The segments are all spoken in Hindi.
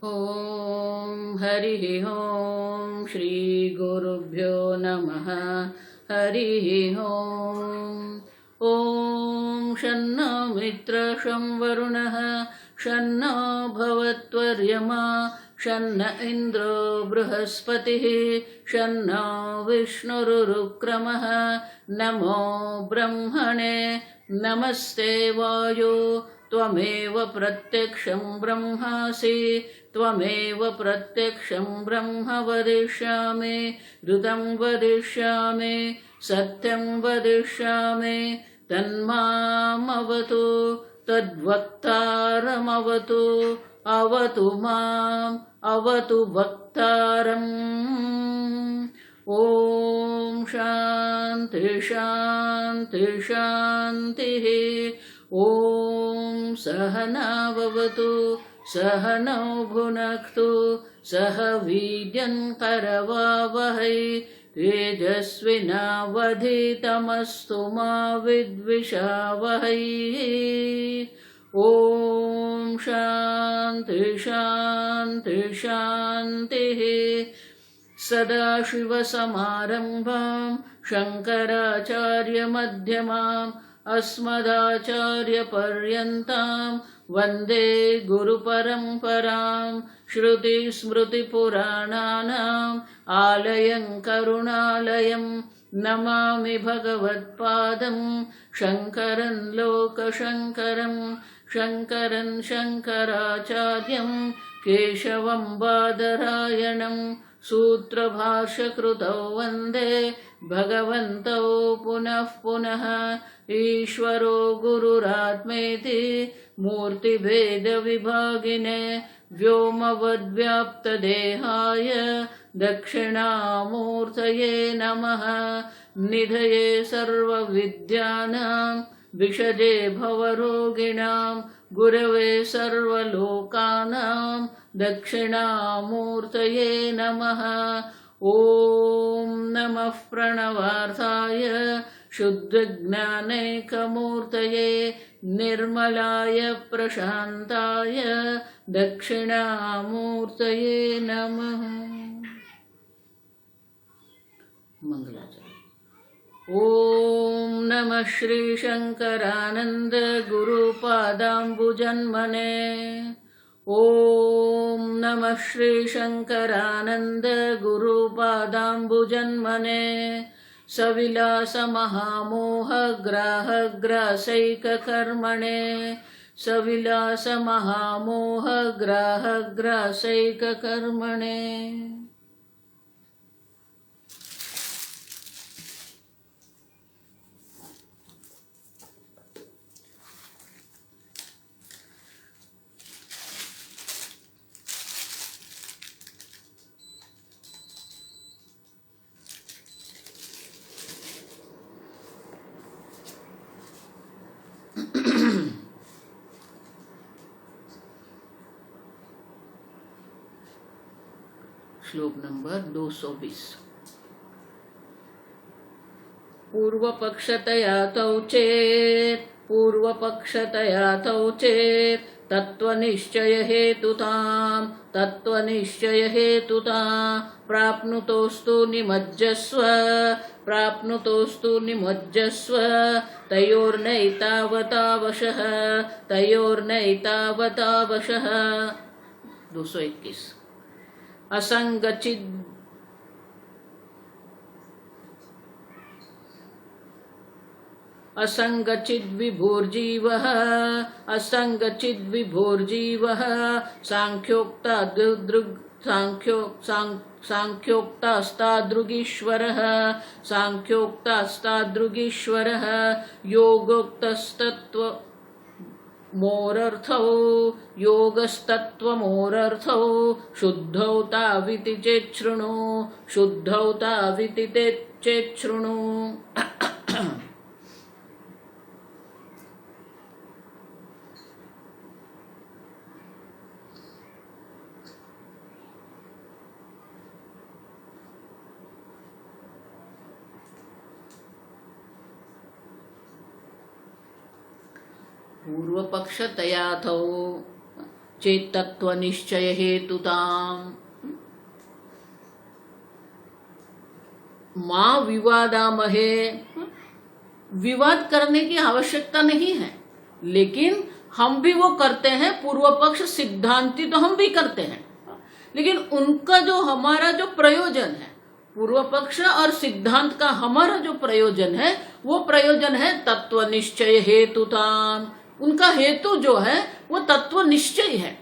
ॐ हरिः ॐ श्रीगुरुभ्यो नमः। हरिः ॐ शन्नो मित्रशं वरुणः शन्नो भवत्वर्यमा शन्न इन्द्रो बृहस्पतिः शन्नो विष्णुरुक्रमः। नमो ब्रह्मणे नमस्ते वायो त्वमेव प्रत्यक्षं ब्रह्मासि त्वमेव प्रत्यक्षं ब्रह्म वदिष्यामि ऋतं वदिष्यामि सत्यं वदिष्यामि तन्मामवतु तद्वक्तारमवतु अवतु माम् अवतु वक्तारम्। ॐ शान्ति शान्ति शान्तिः। ॐ सहनाववतु सहनौ भुनक्तु सह वीर्यं करवावहै तेजस्विनावधीतमस्तु मा विद्विषावहै। ॐ शान्ति शान्ति शान्तिः। सदाशिवसमारम्भां शङ्कराचार्यमध्यमाम् अस्मदाचार्यपर्यन्तां वन्दे गुरुपरम्परां। श्रुतिस्मृतिपुराणानाम् आलयं करुणालयं नमामि भगवत्पादं शङ्करं लोकशङ्करं शङ्करं शङ्कराचार्यं केशवं बादरायणं सूत्रभाष्यकृतौ वन्दे भगवन्तौ पुनः पुनः। ईश्वरो गुरुरात्मेति मूर्तिभेदविभागिने व्योमवद्व्याप्तदेहाय दक्षिणामूर्तये नमः। निधये सर्वविद्यानां विषजे भवरोगिणां गुरवे सर्वलोकानां दक्षिणामूर्तये नमः। ॐ नमः प्रणवार्थाय शुद्धज्ञानैकमूर्तये निर्मलाय प्रशान्ताय दक्षिणामूर्तये नमः। मंगलाचरण। ॐ नमः श्रीशङ्करानन्द गुरुपादाम्बुजन्मने। ॐ नमः श्रीशङ्करानन्द गुरुपादाम्बुजन्मने। सविलासमहामोहग्राहग्रासैककर्मणे सविलासमहामोहग्राहग्रासैककर्मणे। श्लोक नंबर 220। पूर्वपक्षतया तौ चेत् तत्त्वनिश्चय हेतुतां प्राप्नुतोस्तु निमज्जस्व तयोर्नैतावतावशः 221। असङ्गचिद्विभुर्जीवः साङ्ख्योक्तास्तादृगीश्वरः योगस्तत्त्वमोरर्थौ शुद्धौ ताविति चेच्छृणु। पूर्वपक्षतयाथौ चेत तत्व निश्चय हेतुताम मां विवादामहे। विवाद करने की आवश्यकता नहीं है, लेकिन हम भी वो करते हैं। पूर्व पक्ष सिद्धांती तो हम भी करते हैं, लेकिन उनका जो हमारा जो प्रयोजन है, पूर्व पक्ष और सिद्धांत का हमारा जो प्रयोजन है, वो प्रयोजन है तत्व निश्चय हेतुताम। उनका हेतु जो है वो तत्व निश्चय है।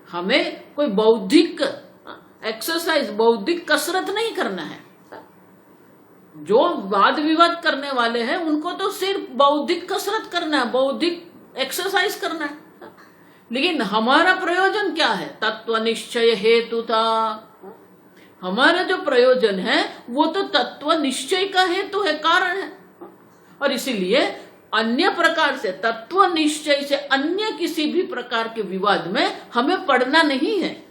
हमें कोई बौद्धिक एक्सरसाइज, बौद्धिक कसरत नहीं करना है। जो वाद विवाद करने वाले हैं उनको तो सिर्फ बौद्धिक कसरत करना है, बौद्धिक एक्सरसाइज करना है। लेकिन हमारा प्रयोजन क्या है? तत्व निश्चय हेतुता। हमारा जो प्रयोजन है वो तो तत्व निश्चय का हेतु है, कारण है। और इसीलिए अन्य प्रकार से, तत्व निश्चय से अन्य किसी भी प्रकार के विवाद में हमें पड़ना नहीं है।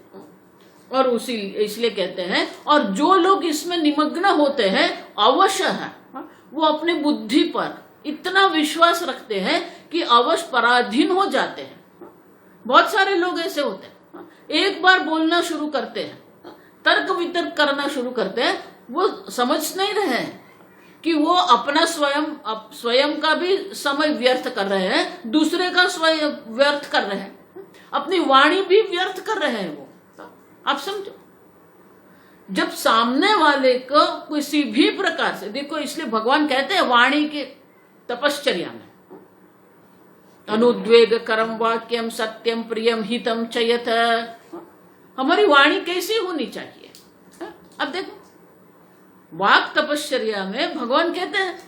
और उसी इसलिए कहते हैं, और जो लोग इसमें निमग्न होते हैं अवश्य है, वो अपनी बुद्धि पर इतना विश्वास रखते हैं कि अवश्य पराधीन हो जाते हैं। बहुत सारे लोग ऐसे होते हैं, एक बार बोलना शुरू करते हैं, तर्क वितर्क करना शुरू करते हैं, वो समझ नहीं रहे हैं कि वो अपना स्वयं का भी समय व्यर्थ कर रहे हैं, दूसरे का स्वयं व्यर्थ कर रहे हैं, अपनी वाणी भी व्यर्थ कर रहे हैं। वो आप समझो, जब सामने वाले को किसी भी प्रकार से देखो, इसलिए भगवान कहते हैं वाणी के तपश्चर्या में अनुद्वेग करम वाक्यम सत्यम प्रियम हितम चयत। हमारी वाणी कैसी होनी चाहिए? अब देखो, वाक तपश्चर्या में भगवान कहते हैं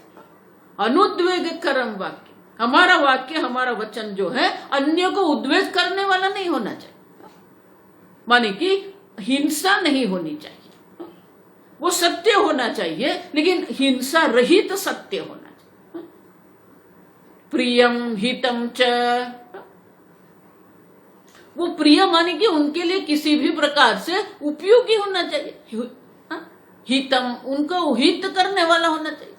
अनुद्वेग करम वाक्य, हमारा वाक्य, हमारा वचन जो है अन्य को उद्वेग करने वाला नहीं होना चाहिए। माने कि हिंसा नहीं होनी चाहिए, वो सत्य होना चाहिए, लेकिन हिंसा रहित सत्य होना चाहिए। प्रियम हितम च, वो प्रिय माने कि उनके लिए किसी भी प्रकार से उपयोगी होना चाहिए। हितम, उनको हित करने वाला होना चाहिए।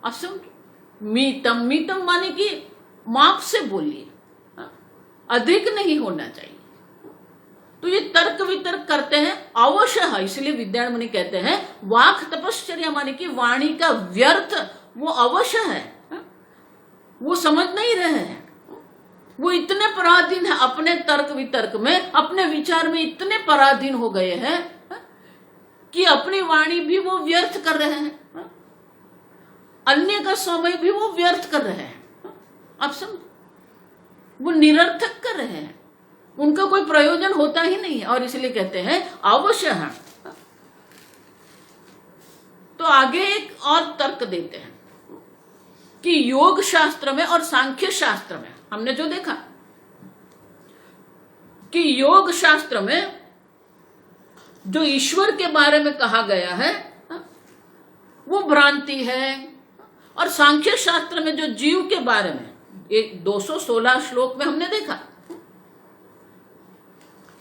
आप समझो, मीतम, मीतम माने कि माप से बोलिए, अधिक नहीं होना चाहिए। तो ये तर्क वितर्क करते हैं अवश्य है। इसलिए विद्यारण्य कहते हैं वाक तपश्चर्या माने कि वाणी का व्यर्थ वो अवश्य है। वो समझ नहीं रहे हैं, वो इतने पराधीन है अपने तर्क वितर्क में, अपने विचार में इतने पराधीन हो गए हैं कि अपनी वाणी भी वो व्यर्थ कर रहे हैं, अन्य का समय भी वो व्यर्थ कर रहे हैं। आप समझ, वो निरर्थक कर रहे हैं, उनका कोई प्रयोजन होता ही नहीं है। और इसलिए कहते हैं अवश्य है। तो आगे एक और तर्क देते हैं कि योग शास्त्र में और सांख्य शास्त्र में हमने जो देखा कि योग शास्त्र में जो ईश्वर के बारे में कहा गया है वो भ्रांति है, और सांख्य शास्त्र में जो जीव के बारे में 216 श्लोक में हमने देखा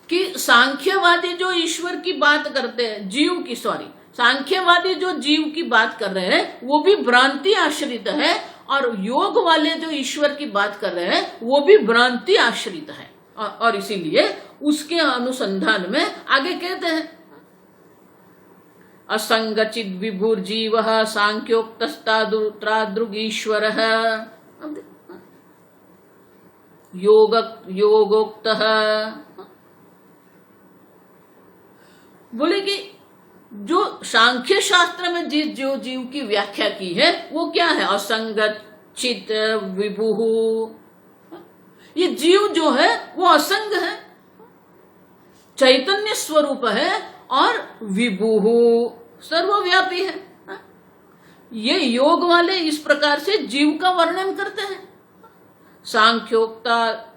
कि सांख्यवादी जो ईश्वर की बात करते हैं, सांख्यवादी जो जीव की बात कर रहे हैं वो भी भ्रांति आश्रित है, और योग वाले जो ईश्वर की बात कर रहे हैं वो भी भ्रांति आश्रित है। और इसीलिए उसके अनुसंधान में आगे कहते हैं असंगचित विभुर जीव सांख्योक्तस्तादृग योगोक्त। बोले कि जो सांख्य शास्त्र में जो जीव की व्याख्या की है वो क्या है? असंगत चित विभु। ये जीव जो है वो असंग है, चैतन्य स्वरूप है, और विभु सर्वव्यापी है। ये योग वाले इस प्रकार से जीव का वर्णन करते हैं सांख्योक्ता।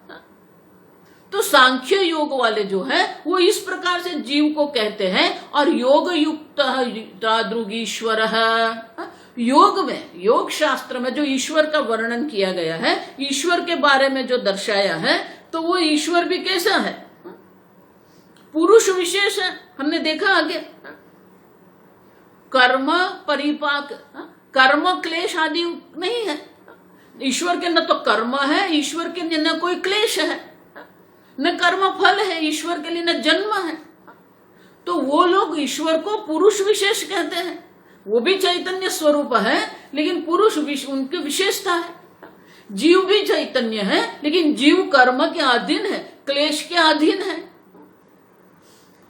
तो सांख्य योग वाले जो है वो इस प्रकार से जीव को कहते हैं, और योग युक्त तादृगीश्वर। योग में, योग शास्त्र में जो ईश्वर का वर्णन किया गया है, ईश्वर के बारे में जो दर्शाया है, तो वो ईश्वर भी कैसा है? पुरुष विशेष है। हमने देखा आगे कर्म परिपाक, कर्म क्लेश आदि नहीं है, ईश्वर के न तो कर्म है, ईश्वर के लिए न कोई क्लेश है, न कर्म फल है, ईश्वर के लिए न जन्म है। तो वो लोग ईश्वर को पुरुष विशेष कहते हैं। वो भी चैतन्य स्वरूप है, लेकिन पुरुष उनकी विशेषता है। जीव भी चैतन्य है, लेकिन जीव कर्म के अधीन है, क्लेश के अधीन है।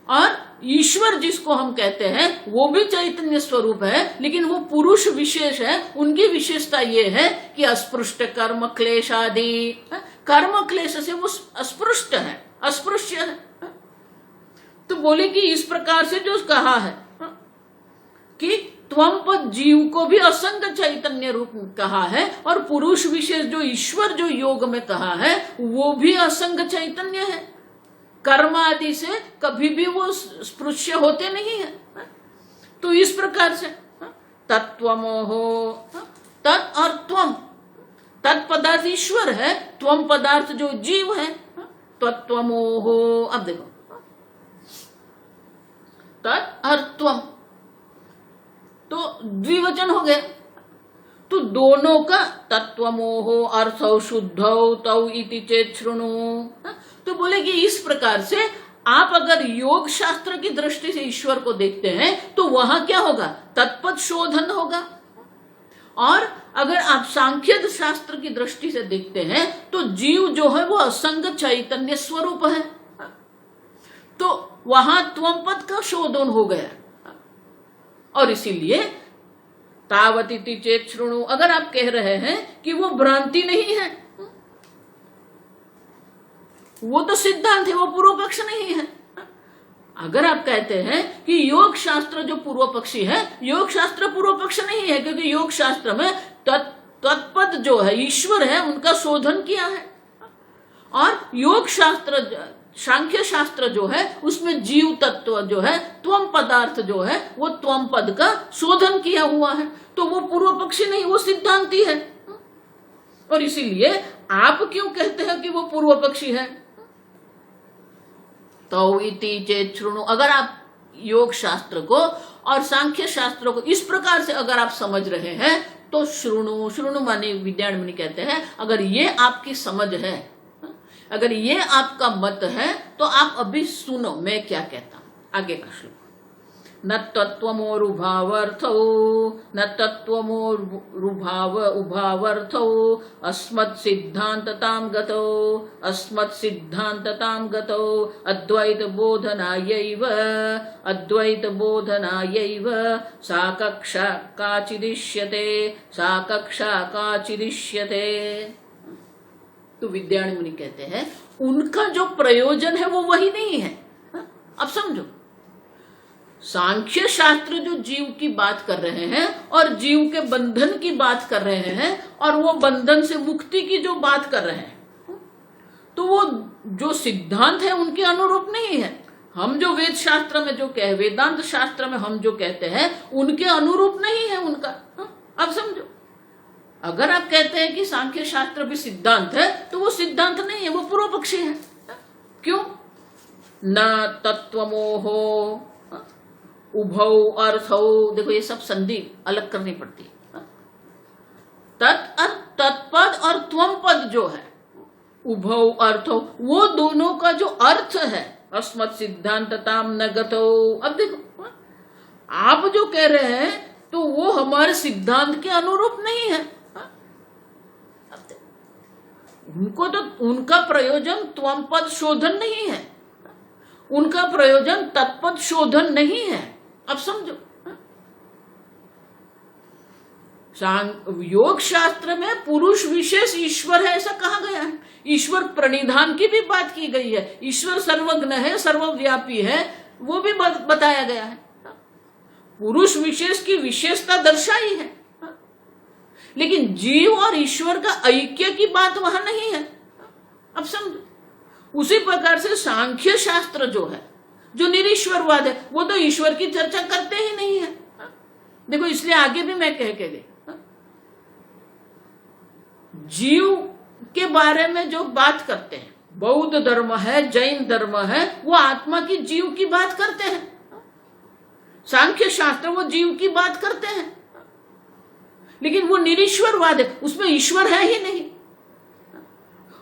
और ईश्वर जिसको हम कहते हैं वो भी चैतन्य स्वरूप है, लेकिन वो पुरुष विशेष है। उनकी विशेषता ये है कि अस्पृष्ट कर्म क्लेश आदि, कर्म क्लेश से वो अस्पृष्ट है, अस्पृश्य है। तो बोले कि इस प्रकार से जो कहा है कि त्वम पद जीव को भी असंग चैतन्य रूप कहा है, और पुरुष विशेष जो ईश्वर जो योग में कहा है वो भी असंग चैतन्य है। कर्म आदि से कभी भी वो स्पृश्य होते नहीं है। तो इस प्रकार से तत्वमोहो, तत् और त्वम, तत् पदार्थ ईश्वर है, त्वम पदार्थ जो जीव है। तत्वमोहो, अब देखो तत् और त्वम तो द्विवचन हो गया। तो दोनों का तत्वमोहो अर्थौ शुद्धौ तौ इति चेत् शृणु। तो बोले कि इस प्रकार से आप अगर योग शास्त्र की दृष्टि से ईश्वर को देखते हैं तो वहां क्या होगा, तत्पद शोधन होगा। और अगर आप सांख्य शास्त्र की दृष्टि से देखते हैं तो जीव जो है वो असंग चैतन्य स्वरूप है। तो वहां त्वम पद का शोधन हो गया। और इसीलिए तावतीति चेत् शृणु, अगर आप कह रहे हैं कि वो भ्रांति नहीं है, वो तो सिद्धांत है, वो पूर्व पक्ष नहीं है। अगर आप कहते हैं कि योग शास्त्र जो पूर्व पक्षी है, योग शास्त्र पूर्व पक्ष नहीं है, क्योंकि योग शास्त्र में तत्पद जो है ईश्वर है उनका शोधन किया है। और योग शास्त्र सांख्य शास्त्र जो है उसमें जीव तत्व जो है, त्वम पदार्थ जो है वो त्वम पद का शोधन किया हुआ है। तो वो पूर्व पक्षी नहीं, वो सिद्धांती है। और इसीलिए आप क्यों कहते हैं कि वो पूर्व पक्षी है। तो इति चेत् शृणु, अगर आप योग शास्त्र को और सांख्य शास्त्र को इस प्रकार से अगर आप समझ रहे हैं तो शृणु, शृणु माने विद्यारण्य कहते हैं, अगर ये आपकी समझ है, अगर ये आपका मत है तो आप अभी सुनो मैं क्या कहता हूं। आगे का श्लोक, न तत्त्वमोरुभावर्थौ, न तत्त्वमोरुभाव उभावर्थौ अस्मत् सिद्धान्ततां गतौ, अस्मत् सिद्धान्ततां गतौ अद्वैत बोधनायैव, अद्वैत बोधनायैव सा कक्षा काचिदिष्यते, सा कक्षा काचिदिष्यते। तो विद्यारण्य मुनि कहते हैं उनका जो प्रयोजन है वो वही नहीं है। अब समझो, सांख्य शास्त्र जो जीव की बात कर रहे हैं और जीव के बंधन की बात कर रहे हैं और वो बंधन से मुक्ति की जो बात कर रहे हैं, तो वो जो सिद्धांत है उनके अनुरूप नहीं है। हम जो वेद शास्त्र में जो कहे, वेदांत शास्त्र में हम जो कहते हैं उनके अनुरूप नहीं है उनका। अब समझो, अगर आप कहते हैं कि सांख्य शास्त्र भी सिद्धांत है तो वो सिद्धांत नहीं है, वो पूर्व पक्षी है। क्यों? न तत्वमोहो उभौ अर्थौ, देखो ये सब संधि अलग करनी पड़ती है। तत्पद और त्वम पद जो है, उभौ अर्थौ, वो दोनों का जो अर्थ है अस्मत् सिद्धान्ततां न गतौ। अब देखो आप जो कह रहे हैं तो वो हमारे सिद्धांत के अनुरूप नहीं है। उनको तो उनका प्रयोजन त्वम पद शोधन नहीं है, उनका प्रयोजन तत्पद शोधन नहीं है। अब समझो, योग शास्त्र में पुरुष विशेष ईश्वर है ऐसा कहा गया है। ईश्वर प्रणिधान की भी बात की गई है, ईश्वर सर्वज्ञ है, सर्वव्यापी है, वो भी बताया गया है। पुरुष विशेष की विशेषता दर्शाई है, लेकिन जीव और ईश्वर का ऐक्य की बात वहां नहीं है। अब समझो, उसी प्रकार से सांख्य शास्त्र जो है, जो निरीश्वरवाद है, वो तो ईश्वर की चर्चा करते ही नहीं है। देखो, इसलिए आगे भी मैं कह के गई, जीव के बारे में जो बात करते हैं, बौद्ध धर्म है, जैन धर्म है, वो आत्मा की जीव की बात करते हैं। सांख्य शास्त्र वो जीव की बात करते हैं, लेकिन वो निरीश्वरवाद है, उसमें ईश्वर है ही नहीं।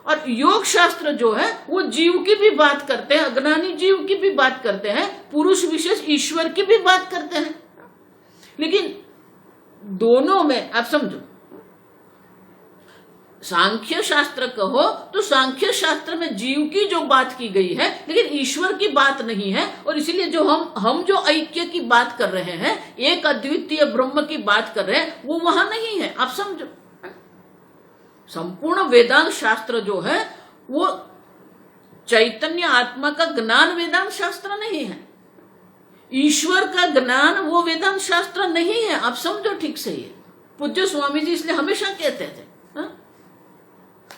और योग शास्त्र जो है वो जीव की भी बात करते हैं, अज्ञानी जीव की भी बात करते हैं, पुरुष विशेष ईश्वर की भी बात करते हैं। लेकिन दोनों में आप समझो, सांख्य शास्त्र कहो तो सांख्य शास्त्र में जीव की जो बात की गई है, लेकिन ईश्वर की बात नहीं है। और इसीलिए जो हम जो ऐक्य की बात कर रहे हैं, एक अद्वितीय ब्रह्म की बात कर रहे हैं, वो वहां नहीं है। आप समझो, संपूर्ण वेदांत शास्त्र जो है वो चैतन्य आत्मा का ज्ञान वेदांत शास्त्र नहीं है, ईश्वर का ज्ञान वो वेदांत शास्त्र नहीं है। आप समझो ठीक से। ये पूज्य स्वामी जी इसलिए हमेशा कहते थे,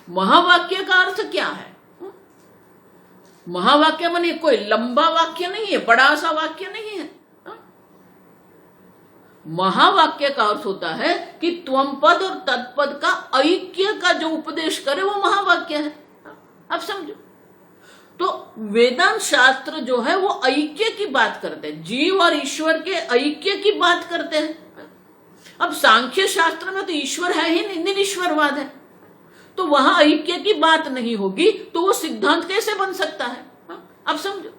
महावाक्य का अर्थ क्या है? महावाक्य माने कोई लंबा वाक्य नहीं है, बड़ा सा वाक्य नहीं है। महावाक्य का अर्थ होता है कि त्वम पद और तत्पद का ऐक्य का जो उपदेश करे वो महावाक्य है। आप समझो, तो वेदांत शास्त्र जो है वो ऐक्य की बात करते हैं, जीव और ईश्वर के ऐक्य की बात करते हैं। अब सांख्य शास्त्र में तो ईश्वर है ही नहीं, निरीश्वरवाद है, तो वहां ऐक्य की बात नहीं होगी तो वो सिद्धांत कैसे बन सकता है? अब समझो,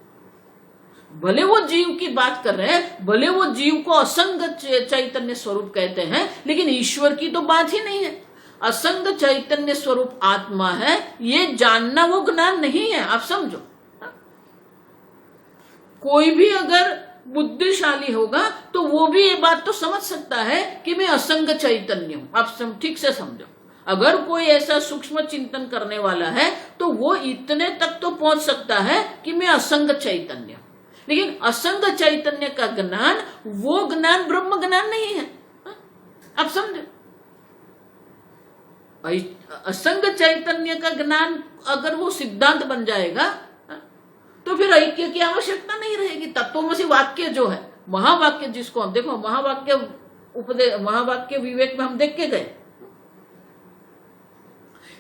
भले वो जीव की बात कर रहे हैं, भले वो जीव को असंग चैतन्य स्वरूप कहते हैं, लेकिन ईश्वर की तो बात ही नहीं है। असंग चैतन्य स्वरूप आत्मा है, ये जानना वो ज्ञान नहीं है। आप समझो, कोई भी अगर बुद्धिशाली होगा तो वो भी ये बात तो समझ सकता है कि मैं असंग चैतन्य हूं। आप ठीक से समझो, अगर कोई ऐसा सूक्ष्म चिंतन करने वाला है तो वो इतने तक तो पहुंच सकता है कि मैं असंग चैतन्य हूं। लेकिन असंग चैतन्य का ज्ञान वो ज्ञान ब्रह्म ज्ञान नहीं है। आप समझो, असंग चैतन्य का ज्ञान अगर वो सिद्धांत बन जाएगा तो फिर ऐक्य की आवश्यकता नहीं रहेगी। तत्वमसि वाक्य जो है, महावाक्य जिसको हम देखो, महावाक्य विवेक में हम देख के गए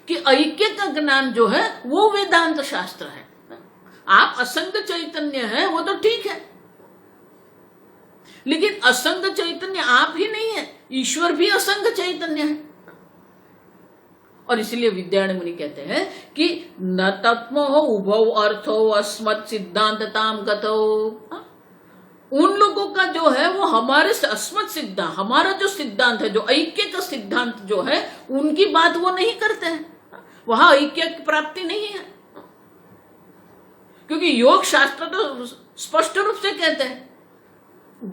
कि ऐक्य का ज्ञान जो है वो वेदांत शास्त्र है। आप असंग चैतन्य है वो तो ठीक है, लेकिन असंग चैतन्य आप ही नहीं है, ईश्वर भी असंग चैतन्य है। और इसलिए विद्यारण्य मुनि कहते हैं कि न तत्म हो उभौ अर्थो अस्मत् सिद्धांतताम गतो। उन लोगों का जो है वो हमारे अस्मत् सिद्धांत, हमारा जो सिद्धांत है, जो ऐक्य का सिद्धांत जो है, उनकी बात वो नहीं करते हैं। वहां ऐक्य की प्राप्ति नहीं है, क्योंकि योग शास्त्र तो स्पष्ट रूप से कहते हैं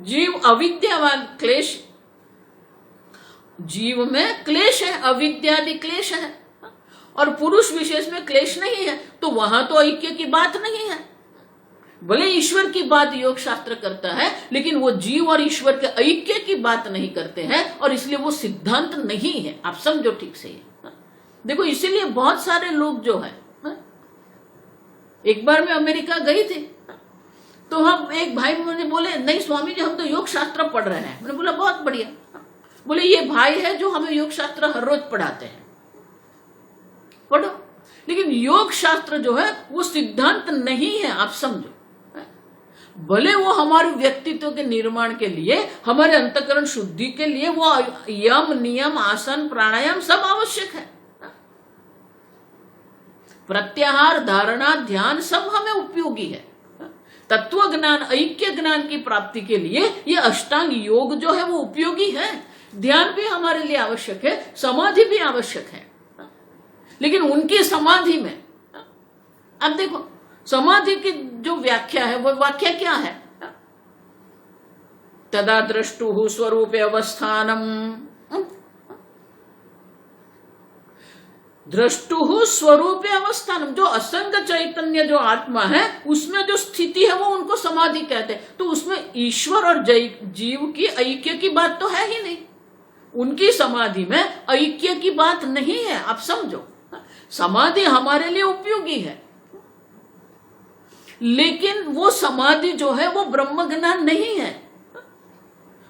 जीव अविद्यावान क्लेश, जीव में क्लेश है, अविद्यादि क्लेश है, और पुरुष विशेष में क्लेश नहीं है, तो वहां तो ऐक्य की बात नहीं है। भले ईश्वर की बात योग शास्त्र करता है, लेकिन वो जीव और ईश्वर के ऐक्य की बात नहीं करते हैं, और इसलिए वो सिद्धांत नहीं है। आप समझो ठीक से। देखो, इसीलिए बहुत सारे लोग जो है, एक बार मैं अमेरिका गई थी तो हम एक भाई मुझे बोले, नहीं स्वामी जी हम तो योग शास्त्र पढ़ रहे हैं। मैंने बोला बहुत बढ़िया। बोले ये भाई है जो हमें योग शास्त्र हर रोज पढ़ाते हैं, पढ़ो। लेकिन योग शास्त्र जो है वो सिद्धांत नहीं है। आप समझो, भले वो हमारे व्यक्तित्व के निर्माण के लिए, हमारे अंतःकरण शुद्धि के लिए वो यम नियम आसन प्राणायाम सब आवश्यक है, प्रत्याहार धारणा ध्यान सब हमें उपयोगी है। तत्व ज्ञान ऐक्य ज्ञान की प्राप्ति के लिए ये अष्टांग योग जो है वो उपयोगी है। ध्यान भी हमारे लिए आवश्यक है, समाधि भी आवश्यक है। लेकिन उनकी समाधि में अब देखो, समाधि की जो व्याख्या है वो व्याख्या क्या है? तदा द्रष्टुः स्वरूपे अवस्थानम, द्रष्टुः स्वरूपे अवस्थानम, जो असंग चैतन्य जो आत्मा है उसमें जो स्थिति है वो उनको समाधि कहते हैं। तो उसमें ईश्वर और जीव की ऐक्य की बात तो है ही नहीं, उनकी समाधि में ऐक्य की बात नहीं है। आप समझो, समाधि हमारे लिए उपयोगी है, लेकिन वो समाधि जो है वो ब्रह्म ज्ञान नहीं है।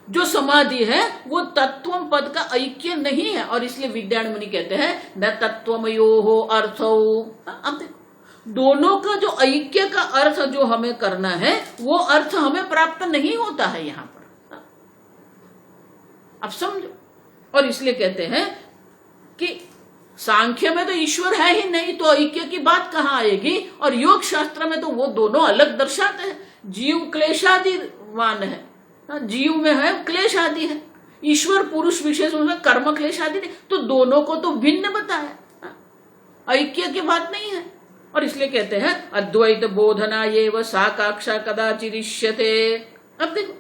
जो समाधि है वो तत्वम पद का ऐक्य नहीं है, और इसलिए विद्यारण्य मुनि कहते हैं न तत्वमयो अर्थो। अब देखो, दोनों का जो ऐक्य का अर्थ जो हमें करना है वो अर्थ हमें प्राप्त नहीं होता है यहां पर। अब समझो, और इसलिए कहते हैं कि सांख्य में तो ईश्वर है ही नहीं, तो ऐक्य की बात कहाँ आएगी। और योग शास्त्र में तो वो दोनों अलग दर्शाते हैं। जीव क्लेशादिवान है, जीव में है क्लेश आदि है, ईश्वर पुरुष विशेष उसमें कर्म क्लेश आदि नहीं, तो दोनों को तो भिन्न बताया, ऐक्य की बात नहीं है। और इसलिए कहते हैं अद्वैत बोधना ये व साकाक्षा कदाचिरिष्यते। अब देखो,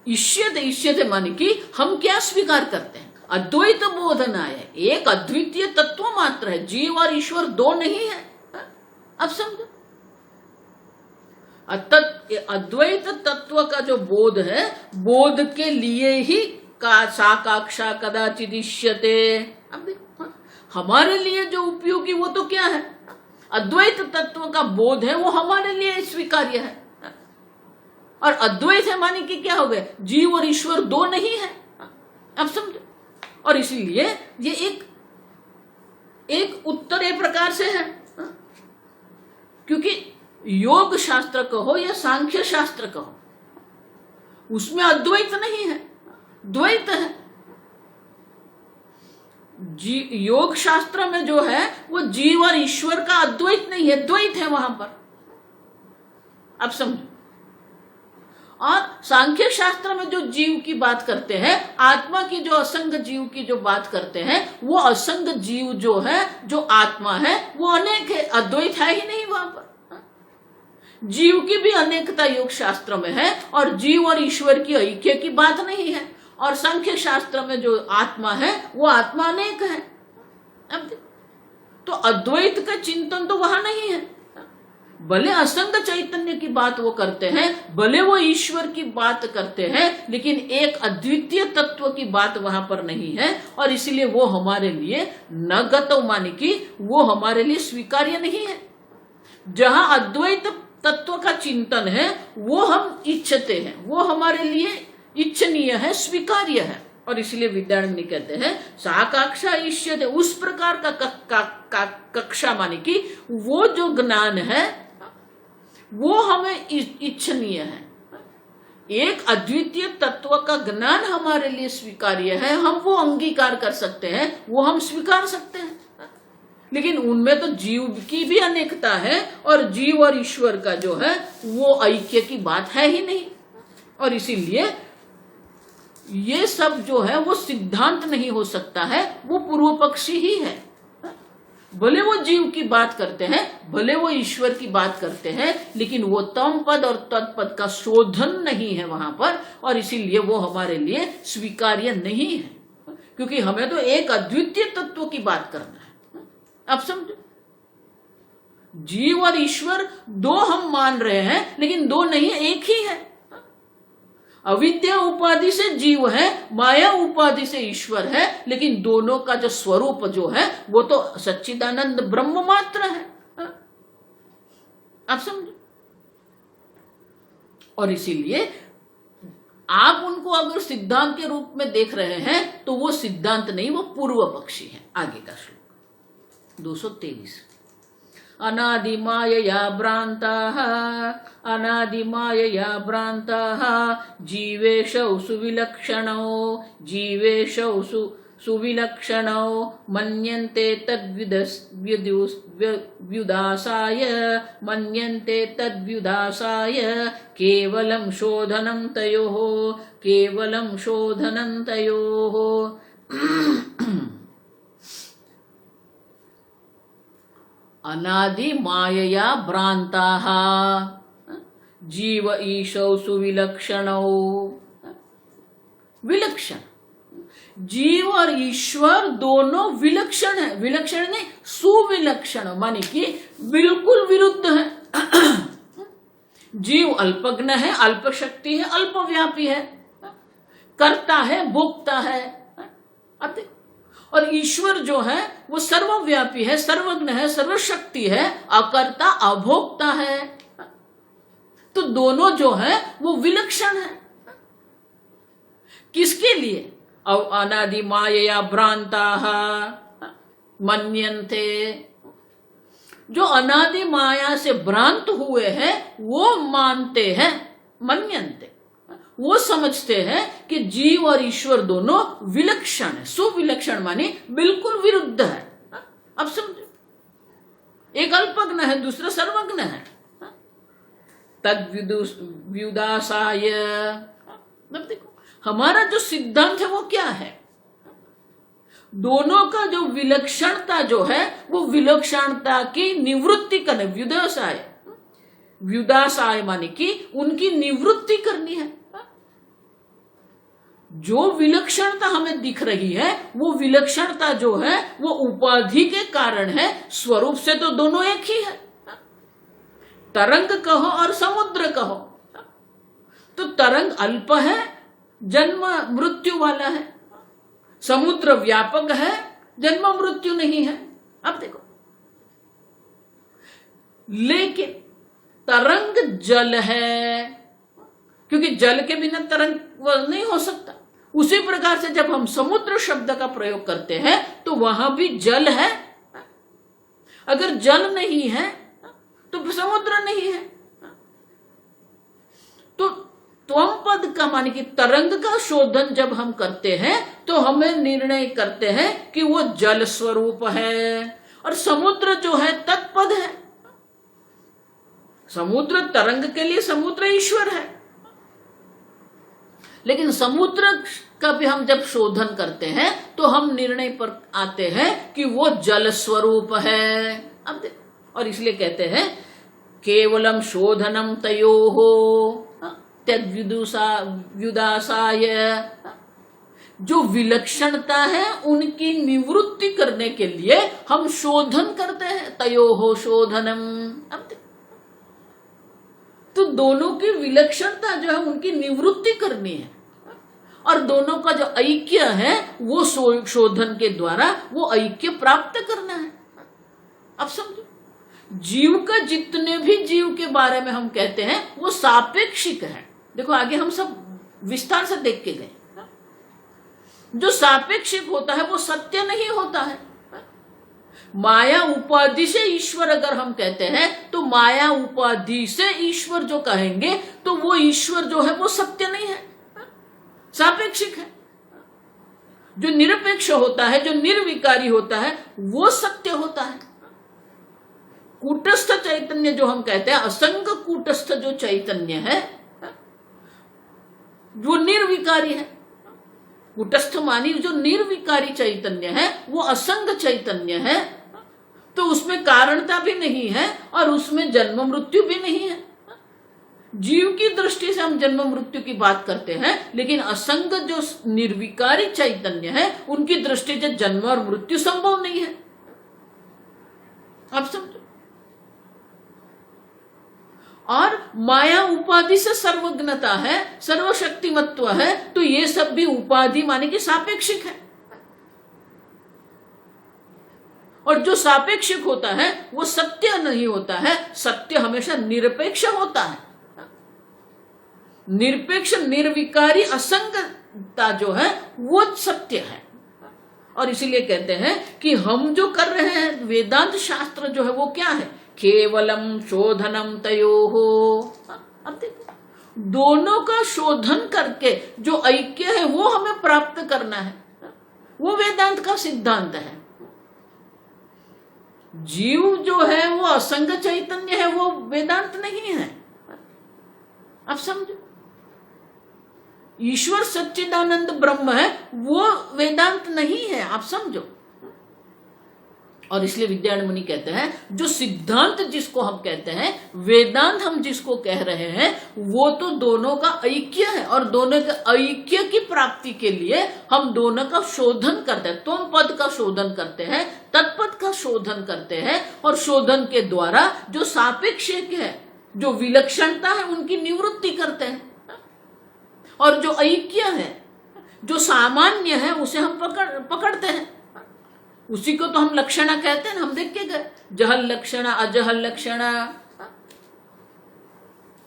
इष्यते, इष्यते माने कि हम क्या स्वीकार करते हैं, अद्वैत बोधना है, एक अद्वितीय तत्व मात्र है, जीव और ईश्वर दो नहीं है। अब समझो, अद्वैत तत्व का जो बोध है, बोध के लिए ही का साकाक्षा कदाचिदिष्यते। अब देखो, हमारे लिए जो उपयोगी वो तो क्या है, अद्वैत तत्व का बोध है, वो हमारे लिए स्वीकार्य है। और अद्वैत है माने कि क्या हो गया, जीव और ईश्वर दो नहीं है। अब समझो, और इसीलिए ये एक उत्तर एक प्रकार से है, क्योंकि योग शास्त्र कहो या सांख्य शास्त्र कहो, उसमें अद्वैत नहीं है, द्वैत है। योग शास्त्र में जो है वो जीव और ईश्वर का अद्वैत नहीं है, द्वैत है वहां पर। अब समझो, और सांख्य शास्त्र में जो जीव की बात करते हैं, आत्मा की जो असंग जीव की जो बात करते हैं, वो असंग जीव जो है, जो आत्मा है, वो अनेक है, अद्वैत है ही नहीं वहां पर। जीव की भी अनेकता योग शास्त्र में है, और जीव और ईश्वर की ऐक्य की बात नहीं है। और सांख्य शास्त्र में जो आत्मा है वो आत्मा अनेक है। अब तो अद्वैत का चिंतन तो वहां नहीं है। भले असंग चैतन्य की बात वो करते हैं, भले वो ईश्वर की बात करते हैं, लेकिन एक अद्वितीय तत्व की बात वहां पर नहीं है। और इसलिए वो हमारे लिए न गतो माने कि वो हमारे लिए स्वीकार्य नहीं है। जहां अद्वैत तत्व का चिंतन है वो हम इच्छते हैं, वो हमारे लिए इच्छनीय है, स्वीकार्य है। और इसलिए विद्यारण्य कहते हैं साकाक्षा इष्यते, उस प्रकार का कक्षा माने कि वो जो ज्ञान है वो हमें इच्छनीय है। एक अद्वितीय तत्व का ज्ञान हमारे लिए स्वीकार्य है, हम वो अंगीकार कर सकते हैं, वो हम स्वीकार सकते हैं। लेकिन उनमें तो जीव की भी अनेकता है, और जीव और ईश्वर का जो है वो ऐक्य की बात है ही नहीं। और इसीलिए ये सब जो है वो सिद्धांत नहीं हो सकता है, वो पूर्व पक्षी ही है। भले वो जीव की बात करते हैं, भले वो ईश्वर की बात करते हैं, लेकिन वो तम पद और तत्पद का शोधन नहीं है वहां पर, और इसीलिए वो हमारे लिए स्वीकार्य नहीं है, क्योंकि हमें तो एक अद्वितीय तत्व की बात करना है। अब समझो, जीव और ईश्वर दो हम मान रहे हैं, लेकिन दो नहीं है, एक ही है। अविद्या उपाधि से जीव है, माया उपाधि से ईश्वर है, लेकिन दोनों का जो स्वरूप जो है वो तो सच्चिदानंद ब्रह्म मात्र है। आप समझो, और इसीलिए आप उनको अगर सिद्धांत के रूप में देख रहे हैं तो वो सिद्धांत नहीं, वो पूर्व पक्षी है। आगे का श्लोक 223, अनादिमायया भ्रान्ताः अनादिमायया भ्रान्ताः जीवेशौ सुविलक्षणौ जीवेशौ सुविलक्षणौ मन्यन्ते तद्व्युदासाय मन्यन्ते तद्व्युदासाय केवलं शोधनं तयोः केवलं शोधनं तयोः। अनादि मायया भ्रांताः जीव ईशौ सुविलक्षणौ। विलक्षण, जीव और ईश्वर दोनों विलक्षण है, विलक्षण नहीं सुविलक्षण, माने कि बिल्कुल विरुद्ध है। जीव अल्पज्ञ है, अल्प शक्ति है, अल्पव्यापी है, करता है, भोगता है। और ईश्वर जो है वो सर्वव्यापी है, सर्वज्ञ है, सर्वशक्ति है, अकर्ता अभोक्ता है। तो दोनों जो है वो विलक्षण है। किसके लिए? अनादि मायया भ्रांताः मन्यन्ते, जो अनादि माया से भ्रांत हुए हैं वो मानते हैं, मन्यन्ते, वो समझते हैं कि जीव और ईश्वर दोनों विलक्षण है। सुविलक्षण माने बिल्कुल विरुद्ध है। अब समझो, एक अल्पज्ञ है, दूसरा सर्वज्ञ है। तद व्युदासाय, अब देखो हमारा जो सिद्धांत है वो क्या है, दोनों का जो विलक्षणता जो है वो विलक्षणता की निवृत्ति करने, व्युदासाय, व्युदासाय माने कि उनकी निवृत्ति करनी है। जो विलक्षणता हमें दिख रही है वो विलक्षणता जो है वो उपाधि के कारण है, स्वरूप से तो दोनों एक ही है। तरंग कहो और समुद्र कहो, तो तरंग अल्प है, जन्म मृत्यु वाला है, समुद्र व्यापक है, जन्म मृत्यु नहीं है। अब देखो, लेकिन तरंग जल है, क्योंकि जल के बिना तरंग नहीं हो सकता। उसी प्रकार से जब हम समुद्र शब्द का प्रयोग करते हैं तो वहां भी जल है। अगर जल नहीं है तो समुद्र नहीं है। तो त्वम पद का माने कि तरंग का शोधन जब हम करते हैं तो हमें निर्णय करते हैं कि वो जल स्वरूप है, और समुद्र जो है तत्पद है। समुद्र तरंग के लिए समुद्र ईश्वर है, लेकिन समुद्र का भी हम जब शोधन करते हैं तो हम निर्णय पर आते हैं कि वो जल स्वरूप है। अब देखो, और इसलिए कहते हैं केवलम शोधनम तयोहो तद्व्युदासाय, जो विलक्षणता है उनकी निवृत्ति करने के लिए हम शोधन करते हैं। तयोहो शोधनम, अब देखो, तो दोनों की विलक्षणता जो है उनकी निवृत्ति करनी है, और दोनों का जो ऐक्य है वो शोधन के द्वारा वो ऐक्य प्राप्त करना है। अब समझो, जीव का जितने भी जीव के बारे में हम कहते हैं वो सापेक्षिक है। देखो आगे हम सब विस्तार से देख के गए, जो सापेक्षिक होता है वो सत्य नहीं होता है। माया उपाधि से ईश्वर अगर हम कहते हैं तो माया उपाधि से ईश्वर जो कहेंगे तो वो ईश्वर जो है वो सत्य नहीं है, सापेक्षिक है। जो निरपेक्ष होता है, जो निर्विकारी होता है, वो सत्य होता है। कूटस्थ चैतन्य जो हम कहते हैं, असंग कूटस्थ जो चैतन्य है वो निर्विकारी है। कूटस्थ मानी जो निर्विकारी चैतन्य है वो असंग चैतन्य है, तो उसमें कारणता भी नहीं है और उसमें जन्म मृत्यु भी नहीं है। जीव की दृष्टि से हम जन्म मृत्यु की बात करते हैं, लेकिन असंग जो निर्विकारी चैतन्य है उनकी दृष्टि से जन्म और मृत्यु संभव नहीं है। आप समझो, और माया उपाधि से सर्वज्ञता है, सर्वशक्तिमत्व है, तो ये सब भी उपाधि माने कि सापेक्षिक है। और जो सापेक्षिक होता है वो सत्य नहीं होता है, सत्य हमेशा निरपेक्ष होता है। निरपेक्ष निर्विकारी असंगता जो है वो सत्य है। और इसीलिए कहते हैं कि हम जो कर रहे हैं वेदांत शास्त्र जो है वो क्या है, केवलम शोधनम तयोहो। अब देखो, दोनों का शोधन करके जो ऐक्य है वो हमें प्राप्त करना है, वो वेदांत का सिद्धांत है। जीव जो है वो असंग चैतन्य है, वो वेदांत नहीं है। अब समझो, ईश्वर सच्चिदानंद ब्रह्म है, वो वेदांत नहीं है। आप समझो, और इसलिए विद्यारण्य मुनि कहते हैं जो सिद्धांत जिसको हम कहते हैं, वेदांत हम जिसको कह रहे हैं, वो तो दोनों का ऐक्य है, और दोनों के ऐक्य की प्राप्ति के लिए हम दोनों का शोधन करते हैं। त्वम पद का शोधन करते हैं, तत्पद का शोधन करते हैं, और शोधन के द्वारा जो सापेक्षिक है, जो विलक्षणता है, उनकी निवृत्ति करते हैं। और जो ऐक्य है, जो सामान्य है, उसे हम पकड़ते हैं। उसी को तो हम लक्षणा कहते हैं, हम देख के गए, जहल लक्षणा, अजहल लक्षणा।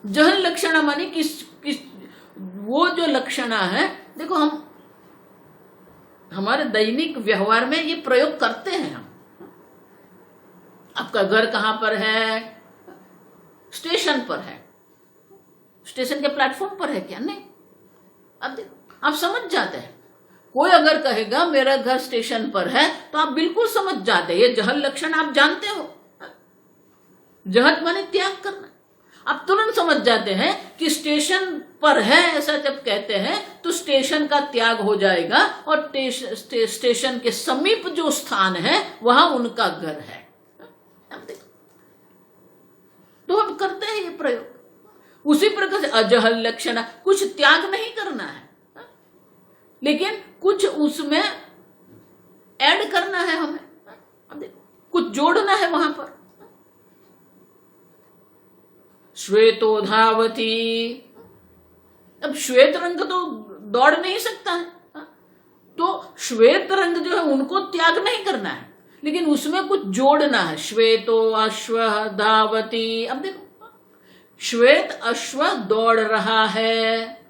जहल लक्षणा माने किस वो जो लक्षणा है, देखो हम हमारे दैनिक व्यवहार में ये प्रयोग करते हैं। हम, आपका घर कहां पर है? स्टेशन पर है। स्टेशन के प्लेटफॉर्म पर है क्या? नहीं, अब देखो, आप समझ जाते हैं। कोई अगर कहेगा मेरा घर स्टेशन पर है तो आप बिल्कुल समझ जाते हैं, ये जहल लक्षण आप जानते हो। जहत माने त्याग करना। आप तुरंत समझ जाते हैं कि स्टेशन पर है, ऐसा जब कहते हैं तो स्टेशन का त्याग हो जाएगा और स्टेशन के समीप जो स्थान है वहां उनका घर है। अब देखो, तो हम करते हैं ये प्रयोग। उसी प्रकार से अजहल लक्षण, कुछ त्याग नहीं करना है लेकिन कुछ उसमें ऐड करना है हमें। अब देखो, कुछ जोड़ना है वहां पर। श्वेतो धावती, अब श्वेत रंग तो दौड़ नहीं सकता है, तो श्वेत रंग जो है उनको त्याग नहीं करना है लेकिन उसमें कुछ जोड़ना है। श्वेतो अश्व धावती, अब देखो श्वेत अश्व दौड़ रहा है।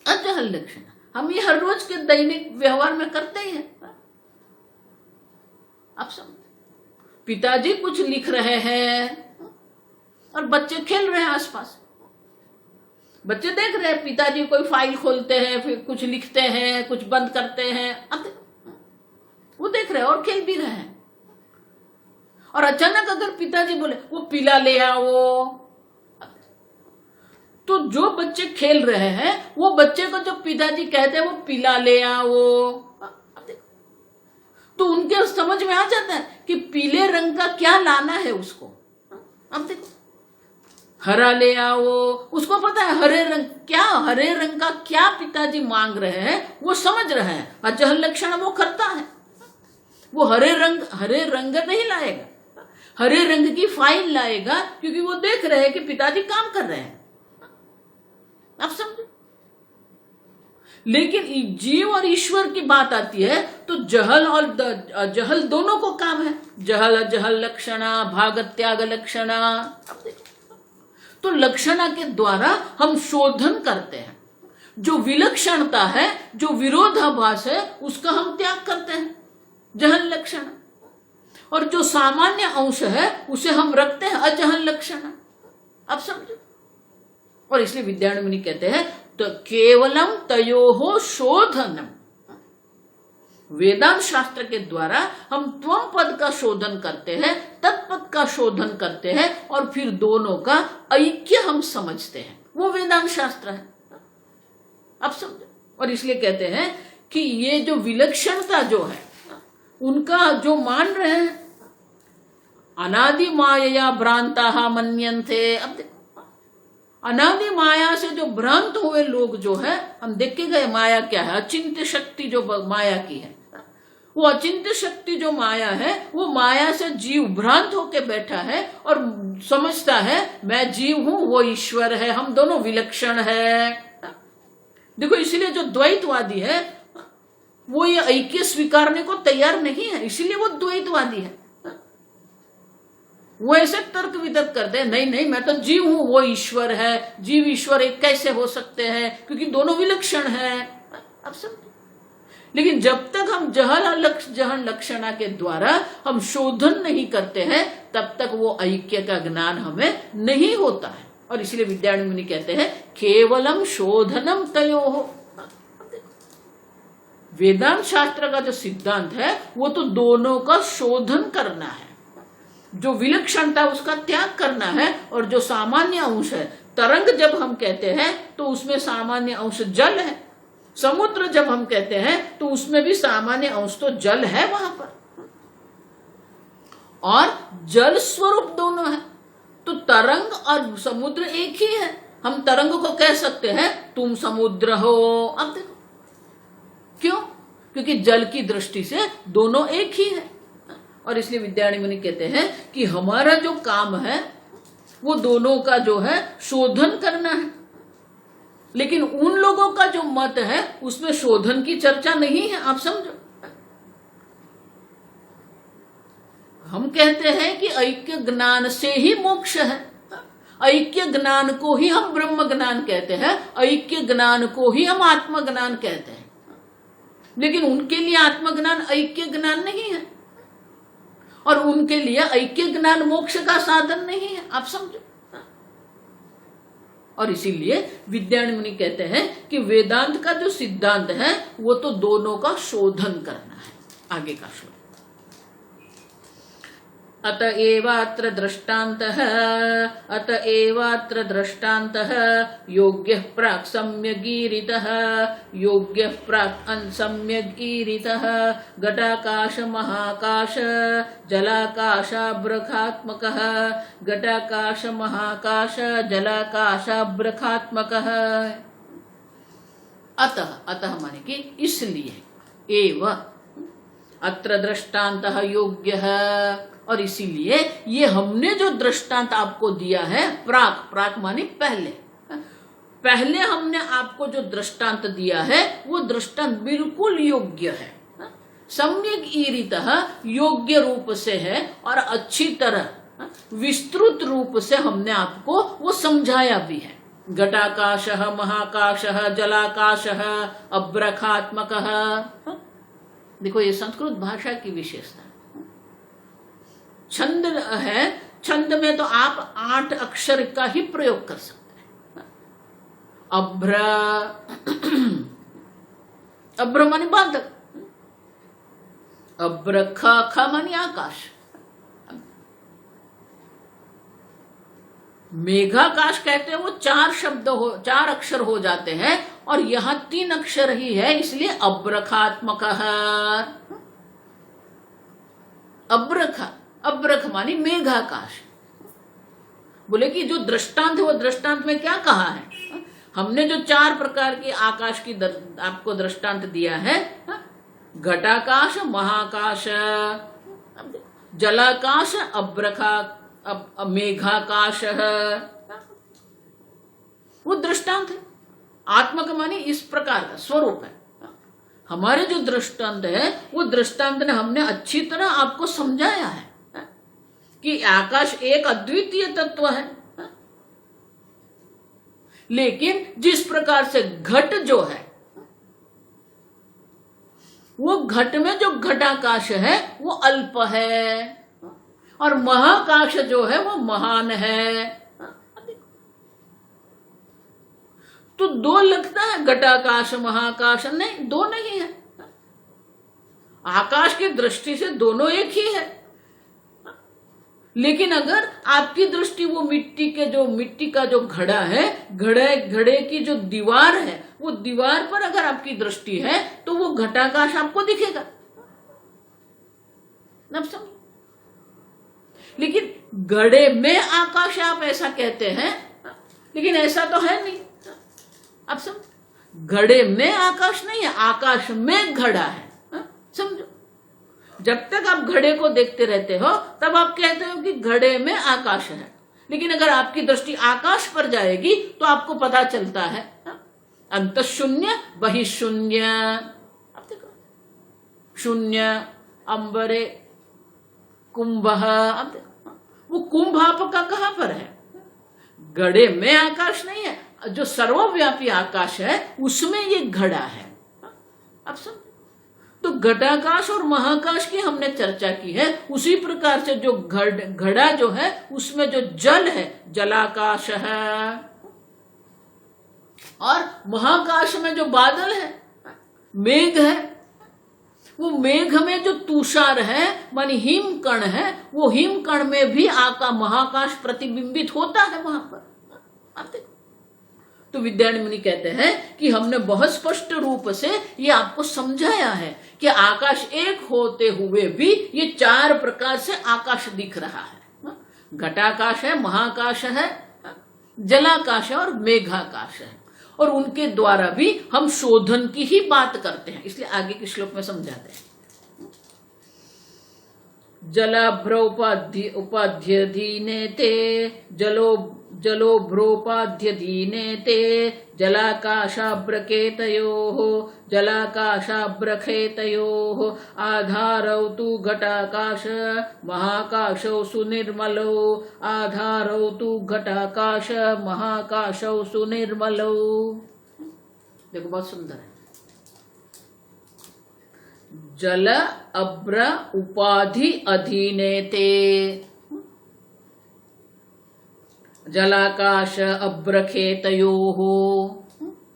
अजहल लक्षण हम ये हर रोज के दैनिक व्यवहार में करते ही हैं। आप समझ, पिताजी कुछ लिख रहे हैं और बच्चे खेल रहे हैं आसपास। बच्चे देख रहे हैं पिताजी कोई फाइल खोलते हैं, फिर कुछ लिखते हैं, कुछ बंद करते हैं। अब वो देख रहे हैं और खेल भी रहे हैं। और अचानक अगर पिताजी बोले वो पीला ले आओ, तो जो बच्चे खेल रहे हैं वो बच्चे को जब पिताजी कहते हैं वो पीला ले आओ, तो उनके समझ में आ जाता है कि पीले रंग का क्या लाना है उसको। अब देखो, हरा ले आओ, उसको पता है हरे रंग का क्या पिताजी मांग रहे हैं, वो समझ रहे हैं। अजहल लक्षण वो करता है, वो हरे रंग नहीं लाएगा, हरे रंग की फाइल लाएगा, क्योंकि वो देख रहे हैं कि पिताजी काम कर रहे हैं। आप समझे। लेकिन जीव और ईश्वर की बात आती है तो जहल और अजहल दोनों को काम है। जहल अजहल लक्षणा, भाग त्याग लक्षणा। अब देखो, तो लक्षणा के द्वारा हम शोधन करते हैं। जो विलक्षणता है, जो विरोधाभास है, उसका हम त्याग करते हैं, जहल लक्षण। और जो सामान्य अंश है उसे हम रखते हैं, अजहल लक्षण। अब समझो। और इसलिए विद्यारण्य मुनि कहते हैं तो केवलम तयोहो शोधनम। वेदांत शास्त्र के द्वारा हम त्वम पद का शोधन करते हैं, तत्पद का शोधन करते हैं और फिर दोनों का ऐक्य हम समझते हैं। वो वेदांत शास्त्र है। अब समझो। और इसलिए कहते हैं कि ये जो विलक्षणता जो है उनका जो मान रहे हैं, अनादि माया भ्रांता मन्यन्ते। अब देखो, अनादि माया से जो भ्रांत हुए लोग जो है, हम देख के गए माया क्या है। अचिंत्य शक्ति जो माया की है, वो अचिंत्य शक्ति जो माया है, वो माया से जीव भ्रांत होके बैठा है और समझता है मैं जीव हूं, वो ईश्वर है, हम दोनों विलक्षण है। देखो, इसलिए जो द्वैतवादी है वो ये ऐक्य स्वीकारने को तैयार नहीं है, इसीलिए वो द्वैतवादी है। वो ऐसे तर्क वितर्क करते हैं, नहीं मैं तो जीव हूं, वो ईश्वर है, जीव ईश्वर एक कैसे हो सकते हैं, क्योंकि दोनों विलक्षण हैं। अब समझे। लेकिन जब तक हम जहल लक्षणा के द्वारा हम शोधन नहीं करते हैं, तब तक वो ऐक्य का ज्ञान हमें नहीं होता है। और इसलिए विद्यारण्य मुनि कहते हैं केवलम शोधनम तयोः। वेदांत शास्त्र का जो सिद्धांत है वो तो दोनों का शोधन करना है। जो विलक्षणता उसका त्याग करना है, और जो सामान्य अंश है, तरंग जब हम कहते हैं तो उसमें सामान्य अंश जल है। समुद्र जब हम कहते हैं तो उसमें भी सामान्य अंश तो जल है वहां पर, और जल स्वरूप दोनों है। तो तरंग और समुद्र एक ही है। हम तरंग को कह सकते हैं तुम समुद्र हो। अब देखो, क्यों? क्योंकि जल की दृष्टि से दोनों एक ही है। और इसलिए विद्यारण्य मुनि कहते हैं कि हमारा जो काम है वो दोनों का जो है शोधन करना है। लेकिन उन लोगों का जो मत है उसमें शोधन की चर्चा नहीं है। आप समझो, हम कहते हैं कि ऐक्य ज्ञान से ही मोक्ष है। ऐक्य ज्ञान को ही हम ब्रह्म ज्ञान कहते हैं, ऐक्य ज्ञान को ही हम आत्मज्ञान कहते हैं। लेकिन उनके लिए आत्मज्ञान ऐक्य ज्ञान नहीं है, और उनके लिए ऐक्य ज्ञान मोक्ष का साधन नहीं है। आप समझो। और इसीलिए विद्यारण्य मुनि कहते हैं कि वेदांत का जो सिद्धांत है वो तो दोनों का शोधन करना है। आगे का श्लोक, अतएवात्र दृष्टान्तः योग्यः प्राक् सम्यगीरितः योग्यः प्राक् अन्सम्यगीरितः घटाकाश महाकाश जलाकाशाब्रखात्मकः घटाकाश महाकाश जलाकाशाब्रखात्मकः। अतः माने कि इसलिए, एव अत्र दृष्टान्तः योग्यः, और इसीलिए ये हमने जो दृष्टांत आपको दिया है, प्राक माने पहले हमने आपको जो दृष्टांत दिया है वो दृष्टांत बिल्कुल योग्य है, सम्यक ईरितः योग्य रूप से है और अच्छी तरह विस्तृत रूप से हमने आपको वो समझाया भी है। घटाकाशः महाकाशः जलाकाशः अब्रखात्मकः। देखो ये संस्कृत भाषा की विशेषता है। छंद है, छंद में तो आप 8 अक्षर का ही प्रयोग कर सकते हैं। अभ्र माने बादल, अभ्र ख माने आकाश, मेघाकाश कहते हैं वो 4 अक्षर हो जाते हैं और यहां 3 अक्षर ही है, इसलिए अब्रखात्मकः। अब्रख मानी मेघाकाश। बोले कि जो दृष्टांत है वो दृष्टांत में क्या कहा है, हमने जो 4 प्रकार के आकाश की आपको दृष्टांत दिया है, घटाकाश महाकाश जलाकाश मेघाकाश, वो दृष्टांत है। आत्मक मानी इस प्रकार का स्वरूप है। हमारे जो दृष्टांत है वो दृष्टांत ने हमने अच्छी तरह आपको समझाया है कि आकाश एक अद्वितीय तत्व है, लेकिन जिस प्रकार से घट जो है वो घट में जो घटाकाश है वो अल्प है और महाकाश जो है वो महान है। तो 2 लगता है, घटाकाश महाकाश, नहीं 2 नहीं है। आकाश की दृष्टि से दोनों एक ही है, लेकिन अगर आपकी दृष्टि वो मिट्टी का जो घड़ा है, घड़े की जो दीवार है, वो दीवार पर अगर आपकी दृष्टि है तो वो घटाकाश आपको दिखेगा। अब समझ, लेकिन घड़े में आकाश आप ऐसा कहते हैं, लेकिन ऐसा तो है नहीं। अब समझ, घड़े में आकाश नहीं है, आकाश में घड़ा है। समझो, जब तक आप घड़े को देखते रहते हो तब आप कहते हो कि घड़े में आकाश है, लेकिन अगर आपकी दृष्टि आकाश पर जाएगी तो आपको पता चलता है अंत शून्य बहिशून्य। अब देखो, शून्य अंबरे कुंभ, अब देखो वो कुंभ आपका कहां पर है, घड़े में आकाश नहीं है, जो सर्वव्यापी आकाश है उसमें ये घड़ा है। अब समझ, तो घटाकाश और महाकाश की हमने चर्चा की है। उसी प्रकार से जो घड़ा जो है उसमें जो जल है जलाकाश है, और महाकाश में जो बादल है मेघ है, वो मेघ में जो तुषार है मानी हिमकण है, वो हिमकण में भी महाकाश प्रतिबिंबित होता है वहां पर। आप देखो, तो विद्यारण्य मुनि कहते हैं कि हमने बहुत स्पष्ट रूप से ये आपको समझाया है कि आकाश एक होते हुए भी ये 4 प्रकार से आकाश दिख रहा है। घटाकाश है, महाकाश है, जलाकाश है और मेघाकाश है, और उनके द्वारा भी हम शोधन की ही बात करते हैं, इसलिए आगे के श्लोक में समझाते हैं। जलाभ्रोपाध्यधीने ते जलोभ्रोपाध्यधीने ते जलाकाशाब्रकेतयोः जलाकाशाब्रखेतयोः आधारौ तु घटाकाश महाकाशौ सुनिर्मलौ आधारौ तु घटाकाश महाकाशौ सुनिर्मलौ। देखो बहुत सुंदर है। जल अभ्र उपाधि अधीने ते, जलाकाश अभ्रखेतयोः,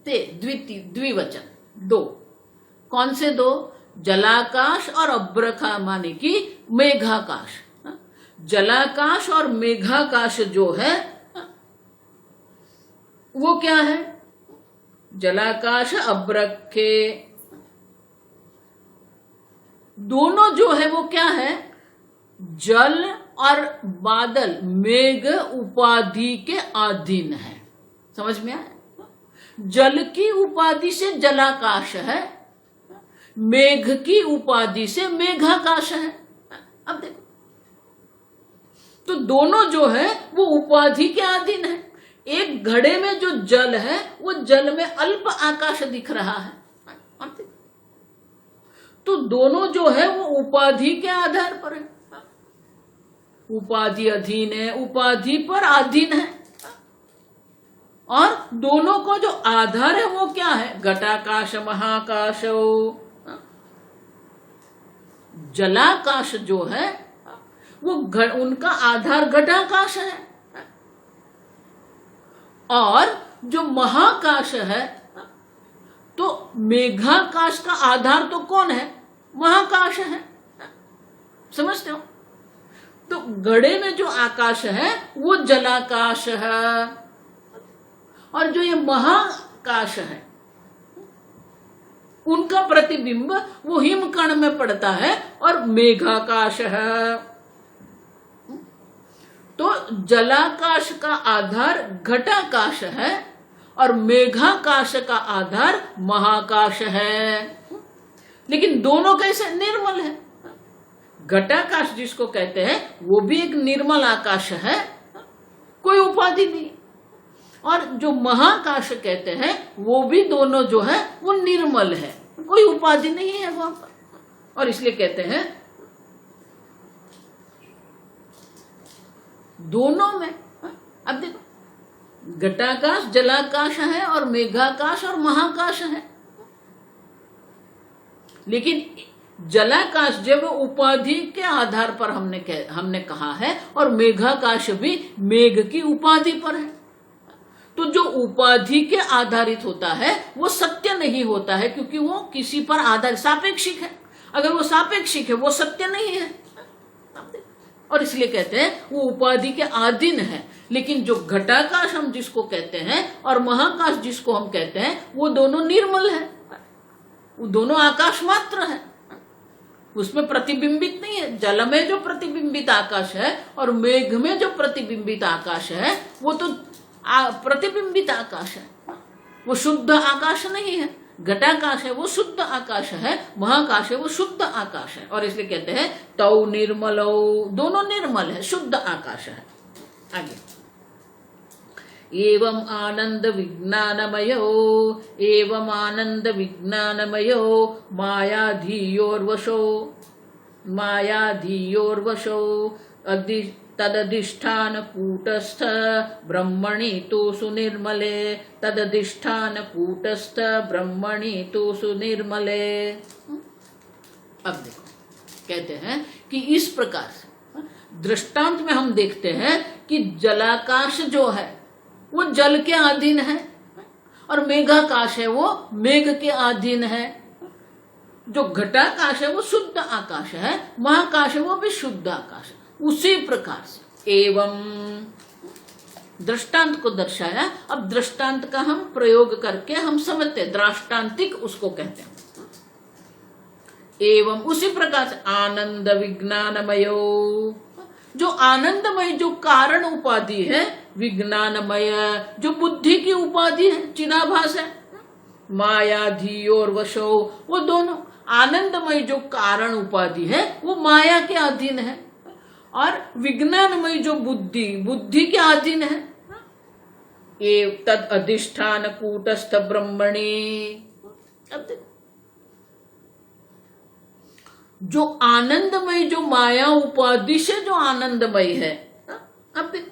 ते द्विवचन दो। कौन से दो? जलाकाश और अभ्रखा माने कि मेघाकाश। जलाकाश और मेघाकाश जो है वो क्या है? जलाकाश अभ्रखे, दोनों जो है वो क्या है? जल और बादल मेघ उपाधि के अधीन है। समझ में आया? जल की उपाधि से जलाकाश है, मेघ की उपाधि से मेघाकाश है। अब देखो, तो दोनों जो है वो उपाधि के अधीन है। एक घड़े में जो जल है वो जल में अल्प आकाश दिख रहा है। अब देखो, तो दोनों जो है वो उपाधि के आधार पर है। उपाधि अधीन है, उपाधि पर अधीन है, और दोनों को जो आधार है वो क्या है? घटाकाश महाकाश। जलाकाश जो है वो उनका आधार घटाकाश है, और जो महाकाश है तो मेघाकाश का आधार तो कौन है? महाकाश है। समझते हो? तो घड़े में जो आकाश है वो जलाकाश है, और जो ये महाकाश है उनका प्रतिबिंब वो हिमकण में पड़ता है और मेघाकाश है। तो जलाकाश का आधार घटाकाश है और मेघाकाश का आधार महाकाश है। लेकिन दोनों कैसे? निर्मल है। घटाकाश जिसको कहते हैं वो भी एक निर्मल आकाश है, कोई उपाधि नहीं। और जो महाकाश कहते हैं वो भी दोनों जो है वो निर्मल है, कोई उपाधि नहीं है वहां पर, और इसलिए कहते हैं दोनों में। अब देखो, घटाकाश जलाकाश है और मेघाकाश और महाकाश है। लेकिन जलाकाश जब उपाधि के आधार पर हमने कहा है, और मेघाकाश भी मेघ की उपाधि पर है। तो जो उपाधि के आधारित होता है वो सत्य नहीं होता है, क्योंकि वो किसी पर आधारित सापेक्षिक है। अगर वो सापेक्षिक है वो सत्य नहीं है, और इसलिए कहते हैं वो उपाधि के अधीन है। लेकिन जो घटाकाश हम जिसको कहते हैं और महाकाश जिसको हम कहते हैं वो दोनों निर्मल है, वो दोनों आकाश मात्र है, उसमें प्रतिबिंबित नहीं है। जल में जो प्रतिबिंबित आकाश है और मेघ में जो प्रतिबिंबित आकाश है वो तो प्रतिबिंबित आकाश है, वो शुद्ध आकाश नहीं है। घटाकाश है वो शुद्ध आकाश है, महाकाश है वो शुद्ध आकाश है, और इसलिए कहते हैं तौ निर्मलो, दोनों निर्मल है, शुद्ध आकाश है। आगे, एवं आनंद विज्ञानमयो, एवं आनंद विज्ञानमयो मायाधीयोर्वशो, मायाधीयोर्वशो तदधिष्ठान कूटस्थ ब्रह्मणि तु सुनिर्मले, तदधिष्ठान कूटस्थ ब्रह्मणि तु सुनिर्मले। अब देखो, कहते हैं कि इस प्रकार से दृष्टांत में हम देखते हैं कि जलाकाश जो है वो जल के अधीन है, और मेघाकाश है वो मेघ के अधीन है। जो घटाकाश है वो शुद्ध आकाश है, महाकाश है वो भी शुद्ध आकाश है। उसी प्रकार से एवं दृष्टांत को दर्शाया। अब दृष्टांत का हम प्रयोग करके हम समझते, दृष्टांतिक उसको कहते हैं। एवं उसी प्रकार से आनंद विज्ञानमयो, जो आनंदमय जो कारण उपाधि है, विज्ञानमय जो बुद्धि की उपाधि है, चिदाभास है, मायाधीयोर वशो, वो दोनों आनंदमय जो कारण उपाधि है वो माया के अधीन है, और विज्ञानमय जो बुद्धि, बुद्धि के अधीन है। एव तद अधिष्ठान कूटस्थ ब्रह्मणि, अब देखो, जो आनंदमय जो माया उपाधि से जो आनंदमय है, अब देखो,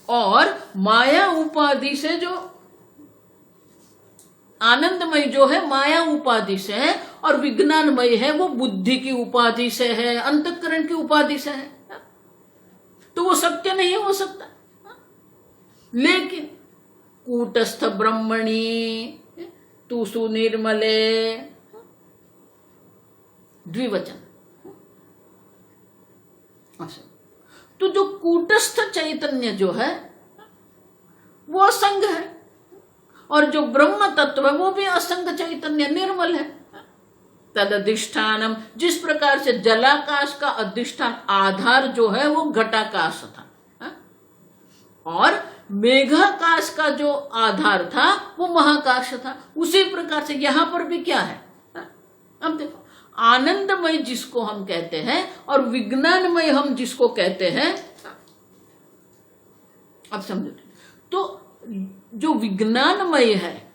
और माया उपाधि से जो आनंदमय जो है माया उपाधि से है, और विज्ञानमय है वो बुद्धि की उपाधि से है, अंतःकरण की उपाधि से है। तो वो सत्य नहीं हो सकता। लेकिन कूटस्थ ब्रह्मणि तु सुनिर्मले, द्विवचन। तो जो कूटस्थ चैतन्य जो है वो असंग है, और जो ब्रह्म तत्व है वो भी असंग चैतन्य निर्मल है। तद अधिष्ठानम, जिस प्रकार से जलाकाश का अधिष्ठान आधार जो है वो घटाकाश था, और मेघाकाश का जो आधार था वो महाकाश था, उसी प्रकार से यहां पर भी क्या है। अब देखो, आनंदमय जिसको हम कहते हैं और विज्ञानमय हम जिसको कहते हैं, अब समझो, तो जो विज्ञानमय है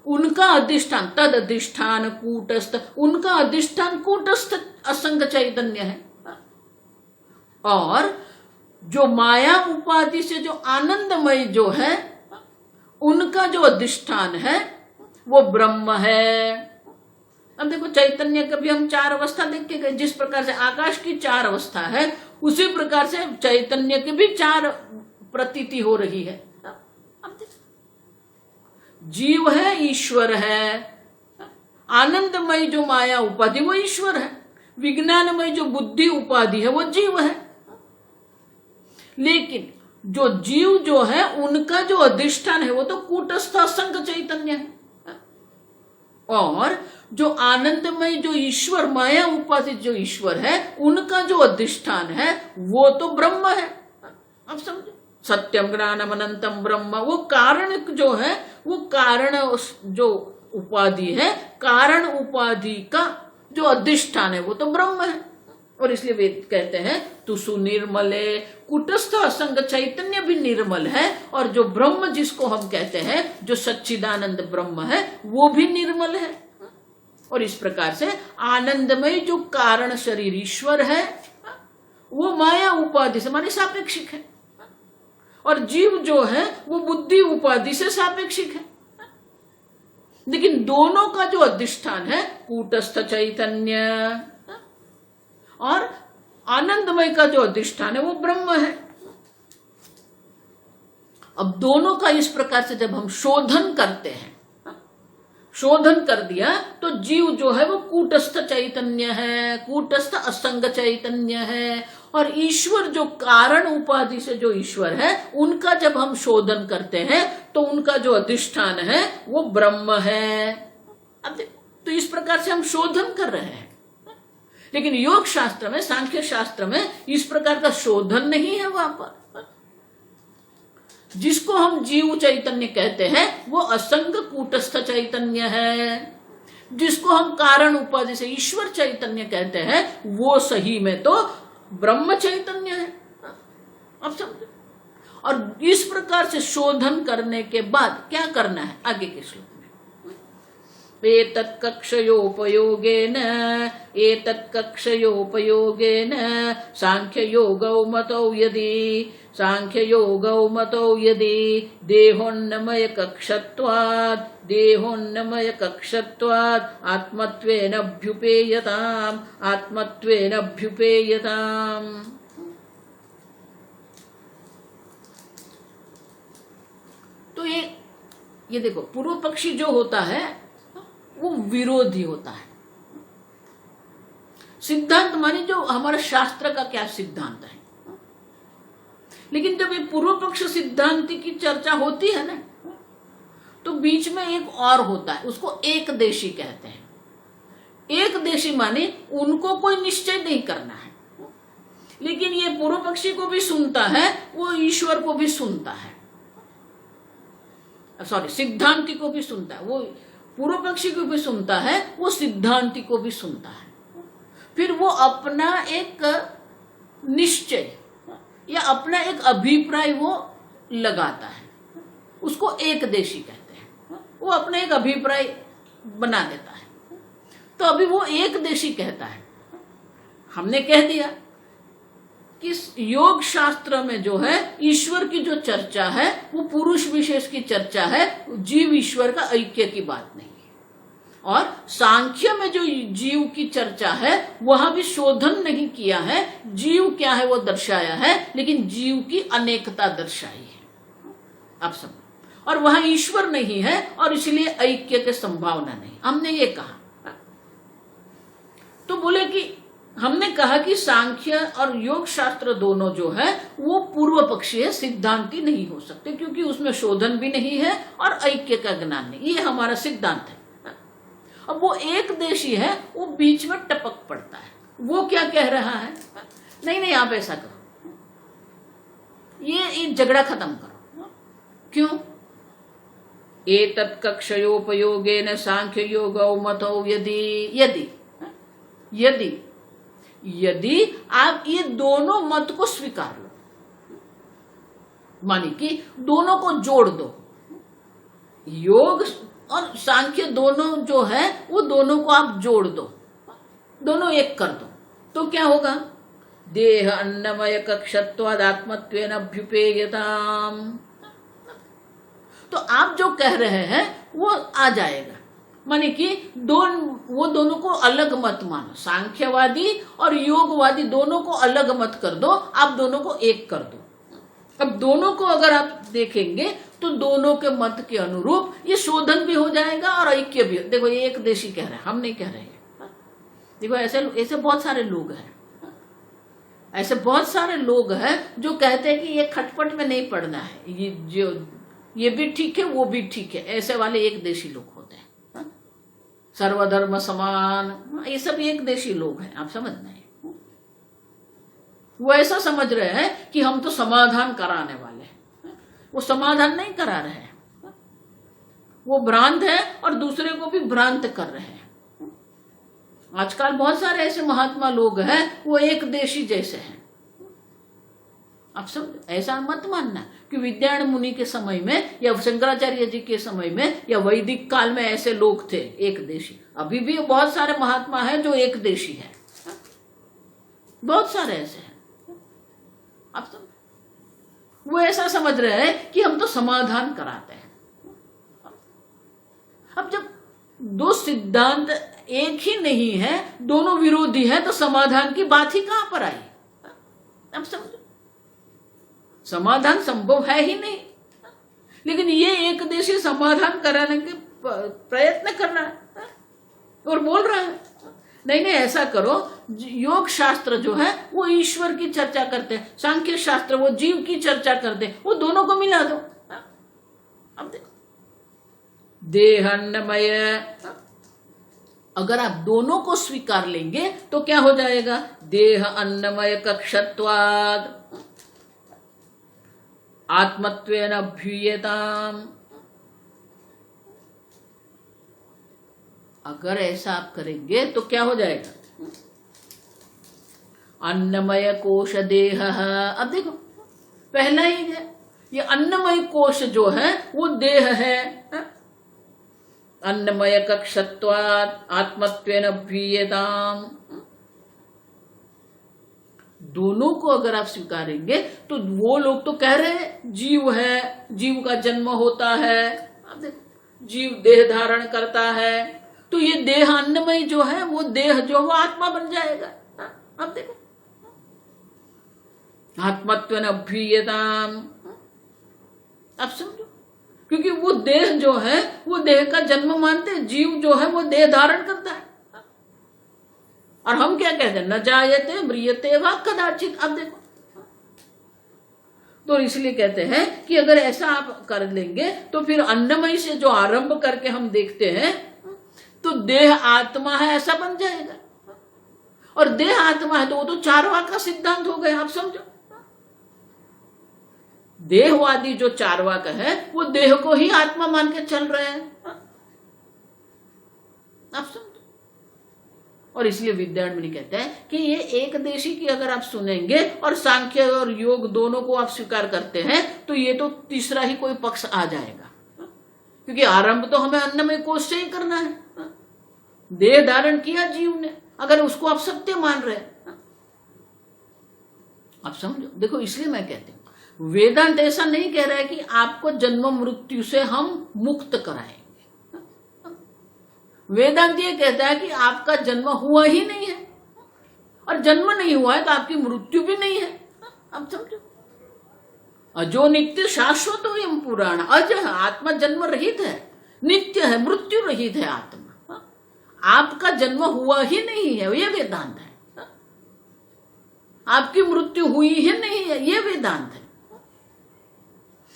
उनका अधिष्ठान तद अधिष्ठान कूटस्थ, उनका अधिष्ठान कूटस्थ असंग चैतन्य है, और जो माया उपाधि से जो आनंदमय जो है उनका जो अधिष्ठान है वो ब्रह्म है। अब देखो, चैतन्य का भी हम चार अवस्था देख के गए, जिस प्रकार से आकाश की चार अवस्था है उसी प्रकार से चैतन्य की भी चार प्रतीति हो रही है। अब जीव है, ईश्वर है, आनंदमय जो माया उपाधि वो ईश्वर है, विज्ञानमय जो बुद्धि उपाधि है वो जीव है। लेकिन जो जीव जो है उनका जो अधिष्ठान है वो तो कूटस्थ असंग चैतन्य है, और जो आनंदमय जो ईश्वर माया उपाधि जो ईश्वर है उनका जो अधिष्ठान है वो तो ब्रह्म है। अब समझो, सत्यम ज्ञानम अनंतम ब्रह्म, वो कारण जो है वो कारण जो उपाधि है, कारण उपाधि का जो अधिष्ठान है वो तो ब्रह्म है। और इसलिए वेद कहते हैं तु सुनिर्मले, कुटस्थ असंग चैतन्य भी निर्मल है, और जो ब्रह्म जिसको हम कहते हैं जो सच्चिदानंद ब्रह्म है वो भी निर्मल है। और इस प्रकार से आनंदमय जो कारण शरीर ईश्वर है वो माया उपाधि से माने सापेक्षिक है, और जीव जो है वो बुद्धि उपाधि से सापेक्षिक है। लेकिन दोनों का जो अधिष्ठान है कूटस्थ चैतन्य, और आनंदमय का जो अधिष्ठान है वो ब्रह्म है। अब दोनों का इस प्रकार से जब हम शोधन करते हैं, शोधन कर दिया तो जीव जो है वो कूटस्थ चैतन्य है, कूटस्थ असंग चैतन्य है, और ईश्वर जो कारण उपाधि से जो ईश्वर है उनका जब हम शोधन करते हैं तो उनका जो अधिष्ठान है वो ब्रह्म है। अब तो इस प्रकार से हम शोधन कर रहे हैं, लेकिन योग शास्त्र में, सांख्य शास्त्र में इस प्रकार का शोधन नहीं है। वहां पर जिसको हम जीव चैतन्य कहते हैं वो असंग कूटस्थ चैतन्य है, जिसको हम कारण उपाधि से ईश्वर चैतन्य कहते हैं वो सही में तो ब्रह्म चैतन्य है। अब समझो, और इस प्रकार से शोधन करने के बाद क्या करना है आगे के श्लोक में, एतत्कक्षयोपयोगेन सांख्ययोगौ मतौ यदि देहोन्नमय कक्षत्वात् आत्मत्वेन तो ये देखो, पूर्व पक्षी जो होता है वो विरोधी होता है। सिद्धांत माने जो हमारे शास्त्र का क्या सिद्धांत है, लेकिन जब ये पूर्व पक्ष सिद्धांत की चर्चा होती है ना तो बीच में एक और होता है, उसको एकदेशी कहते हैं। एकदेशी माने उनको कोई निश्चय नहीं करना है, लेकिन ये पूर्व पक्षी को भी सुनता है, वो ईश्वर को भी सुनता है, सिद्धांति को भी सुनता है, वो पूर्व पक्षी को भी सुनता है, वो सिद्धांति को भी सुनता है। फिर वो अपना एक निश्चय या अपना एक अभिप्राय वो लगाता है, उसको एकदेशी कहते हैं। वो अपना एक अभिप्राय बना देता है, तो अभी वो एकदेशी कहता है। हमने कह दिया कि योग शास्त्र में जो है ईश्वर की जो चर्चा है वो पुरुष विशेष की चर्चा है, जीव ईश्वर का ऐक्य की बात नहीं है। और सांख्य में जो जीव की चर्चा है वहां भी शोधन नहीं किया है, जीव क्या है वो दर्शाया है, लेकिन जीव की अनेकता दर्शाई है। आप समझो, और वहां ईश्वर नहीं है और इसलिए ऐक्य की संभावना नहीं, हमने ये कहा। तो बोले कि हमने कहा कि सांख्य और योग शास्त्र दोनों जो है वो पूर्व पक्षी है, सिद्धांति नहीं हो सकते, क्योंकि उसमें शोधन भी नहीं है और ऐक्य का ज्ञान नहीं, ये हमारा सिद्धांत है। अब वो एक देशी है, वो बीच में टपक पड़ता है, वो क्या कह रहा है, नहीं नहीं आप ऐसा करो, ये झगड़ा खत्म करो। क्यों? एतत् कक्षयोपयोगेन सांख्य योगौ मतौ यदि यदि यदि यदि आप ये दोनों मत को स्वीकार लो, मानी कि दोनों को जोड़ दो, योग और सांख्य दोनों जो है वो दोनों को आप जोड़ दो, दोनों एक कर दो, तो क्या होगा? देह अन्नमय कक्षत्वाद आत्मत्वेन अभ्युपेयताम। तो आप जो कह रहे हैं वो आ जाएगा, माने कि वो दोनों को अलग मत मानो, सांख्यवादी और योगवादी दोनों को अलग मत कर दो, आप दोनों को एक कर दो। अब दोनों को अगर आप देखेंगे तो दोनों के मत के अनुरूप ये शोधन भी हो जाएगा और ऐक्य भी। देखो ये एक देशी कह रहे हैं, हम नहीं कह रहे हैं। देखो ऐसे बहुत सारे लोग हैं, ऐसे बहुत सारे लोग हैं जो कहते हैं कि ये खटपट में नहीं पड़ना है, ये भी ठीक है वो भी ठीक है, ऐसे वाले एक देशी लोग होते हैं। सर्वधर्म समान, ये सब एक देशी लोग हैं, आप समझ नहीं। वो ऐसा समझ रहे हैं कि हम तो समाधान कराने वाले हैं, वो समाधान नहीं करा रहे हैं, वो भ्रांत है और दूसरे को भी भ्रांत कर रहे हैं। आजकल बहुत सारे ऐसे महात्मा लोग हैं वो एक देशी जैसे हैं, आप सब ऐसा मत मानना कि विद्यायण मुनि के समय में या शंकराचार्य जी के समय में या वैदिक काल में ऐसे लोग थे एक देशी। अभी भी बहुत सारे महात्मा हैं जो एक देशी हैं, बहुत सारे ऐसे हैं। आप सब वो ऐसा समझ रहे हैं कि हम तो समाधान कराते हैं। अब जब दो सिद्धांत एक ही नहीं है, दोनों विरोधी है, तो समाधान की बात ही कहां पर आई? अब समझो, समाधान संभव है ही नहीं। लेकिन ये एक देशी समाधान कराने के प्रयत्न कर रहा है और बोल रहा है नहीं नहीं ऐसा करो। योग शास्त्र जो है वो ईश्वर की चर्चा करते हैं, सांख्य शास्त्र वो जीव की चर्चा करते हैं, वो दोनों को मिला दो। अब देखो देह अन्नमय, अगर आप दोनों को स्वीकार लेंगे तो क्या हो जाएगा? देह अन्नमय कक्षत्वाद आत्मत्वेन अभ्युयताम। अगर ऐसा आप करेंगे तो क्या हो जाएगा? अन्नमय कोश देह। अब देखो पहला ही है, ये अन्नमय कोश जो है वो देह है। अन्नमय कक्षत्वात् आत्मत्वेन अभ्युयताम, दोनों को अगर आप स्वीकारेंगे तो वो लोग तो कह रहे हैं जीव है, जीव का जन्म होता है, अब देखो जीव देह धारण करता है, तो ये देह अन्नमय जो है वो देह जो वो आत्मा बन जाएगा। अब देखो आत्मत्वेन अभ्युयताम, अब समझो, क्योंकि वो देह जो है वो देह का जन्म मानते हैं, जीव जो है वो देह धारण करता है। और हम क्या कहते हैं? न जायते म्रियते वा कदाचित। अब देखो, तो इसलिए कहते हैं कि अगर ऐसा आप कर लेंगे तो फिर अन्नमय से जो आरंभ करके हम देखते हैं तो देह आत्मा है ऐसा बन जाएगा। और देह आत्मा है तो वो तो चारवाक का सिद्धांत हो गया। आप समझो, देहवादी जो चारवाक है वो देह को ही आत्मा मान के चल रहे हैं। आप समझो, और इसलिए विद्यायण मुनि कहते हैं कि ये एक देशी की अगर आप सुनेंगे और सांख्य और योग दोनों को आप स्वीकार करते हैं तो ये तो तीसरा ही कोई पक्ष आ जाएगा, क्योंकि आरंभ तो हमें अन्नमय कोश से ही करना है। देह धारण किया जीव ने, अगर उसको आप सत्य मान रहे हैं। आप समझो, देखो इसलिए मैं कहती हूं वेदांत ऐसा नहीं कह रहा है कि आपको जन्म मृत्यु से हम मुक्त कराएंगे। वेदांत ये कहता है कि आपका जन्म हुआ ही नहीं है, और जन्म नहीं हुआ है तो आपकी मृत्यु भी नहीं है। अब समझो, अजो नित्य शाश्वत एवं पुराण, अज है, आत्मा जन्म रहित है, नित्य है, मृत्यु रहित है आत्मा। आपका जन्म हुआ ही नहीं है, ये वेदांत है। आपकी मृत्यु हुई ही नहीं है, ये वेदांत है।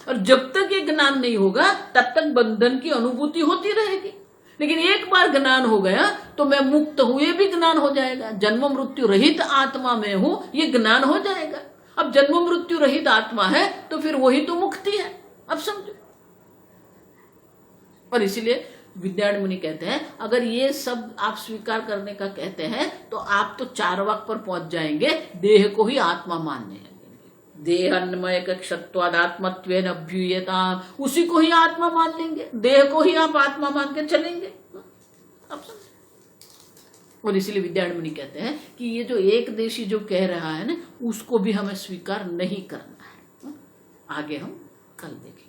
और जब तक ये ज्ञान नहीं होगा तब तक बंधन की अनुभूति होती रहेगी। लेकिन एक बार ज्ञान हो गया तो मैं मुक्त हूं, ये भी ज्ञान हो जाएगा। जन्म मृत्यु रहित आत्मा में हूं, ये ज्ञान हो जाएगा। अब जन्म मृत्यु रहित आत्मा है तो फिर वही तो मुक्ति है। अब समझो। और इसीलिए विद्यारण्य मुनि कहते हैं अगर ये सब आप स्वीकार करने का कहते हैं तो आप तो चार्वाक पर पहुंच जाएंगे, देह को ही आत्मा मानने लगेंगे। देहान्मय क्षत्वादात्मत्वेन अभ्यूयता, उसी को ही आत्मा मान लेंगे, देह को ही आप आत्मा मान के चलेंगे। अब समझो। और इसीलिए विद्यारण्य मुनि कहते हैं कि ये जो एक देशी जो कह रहा है ना, उसको भी हमें स्वीकार नहीं करना है। आगे हम कल देखेंगे।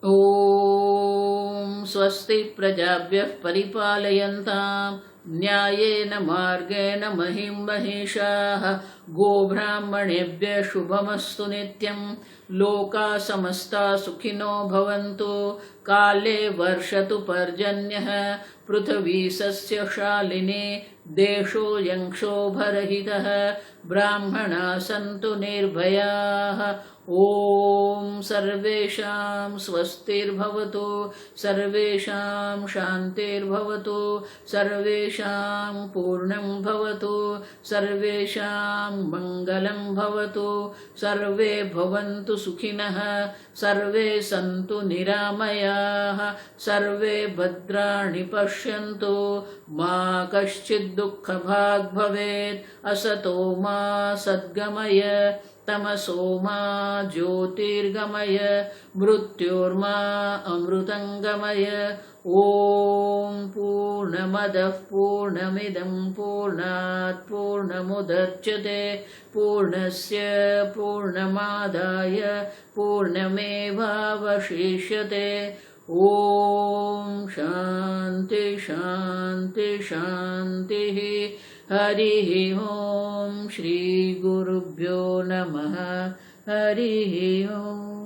ओम स्वस्ति प्रजाभ्यः परिपालयन्ताम् न्यायेन मार्गेण महिं महिषाः गोब्राह्मणेभ्यः शुभमस्तु नित्यं लोकाः समस्ताः सुखिनो भवन्तु काले वर्षतु पर्जन्यः पृथिवी सस्यशालिनी देशो यंक्षोभरहितः ब्राह्मणाः सन्तु निर्भयाः। ओम सर्वेषां स्वस्तिर्भवतु सर्वेषां शान्तिर्भवतु सर्वेषां पूर्णं भवतु सर्वेषां मङ्गलं भवतु सर्वे भवन्तु सुखिनः सर्वे सन्तु निरामयाः सर्वे भद्राणि पश्यन्तु मा कश्चित् दुःखभाग् भवेत् असतो मा सद्गमय तमसो मा ज्योतिर्गमय मृत्योर्मा अमृतंगमय। ओम पूर्णमदः पूर्णमिदं पूर्णात् पूर्णमुदच्यते पूर्णस्य पूर्णमादाय पूर्णमेवावशिष्यते। ओम शांति शांति शांति। हरिः ओम श्री गुरुभ्यो नमः। हरिः ओम।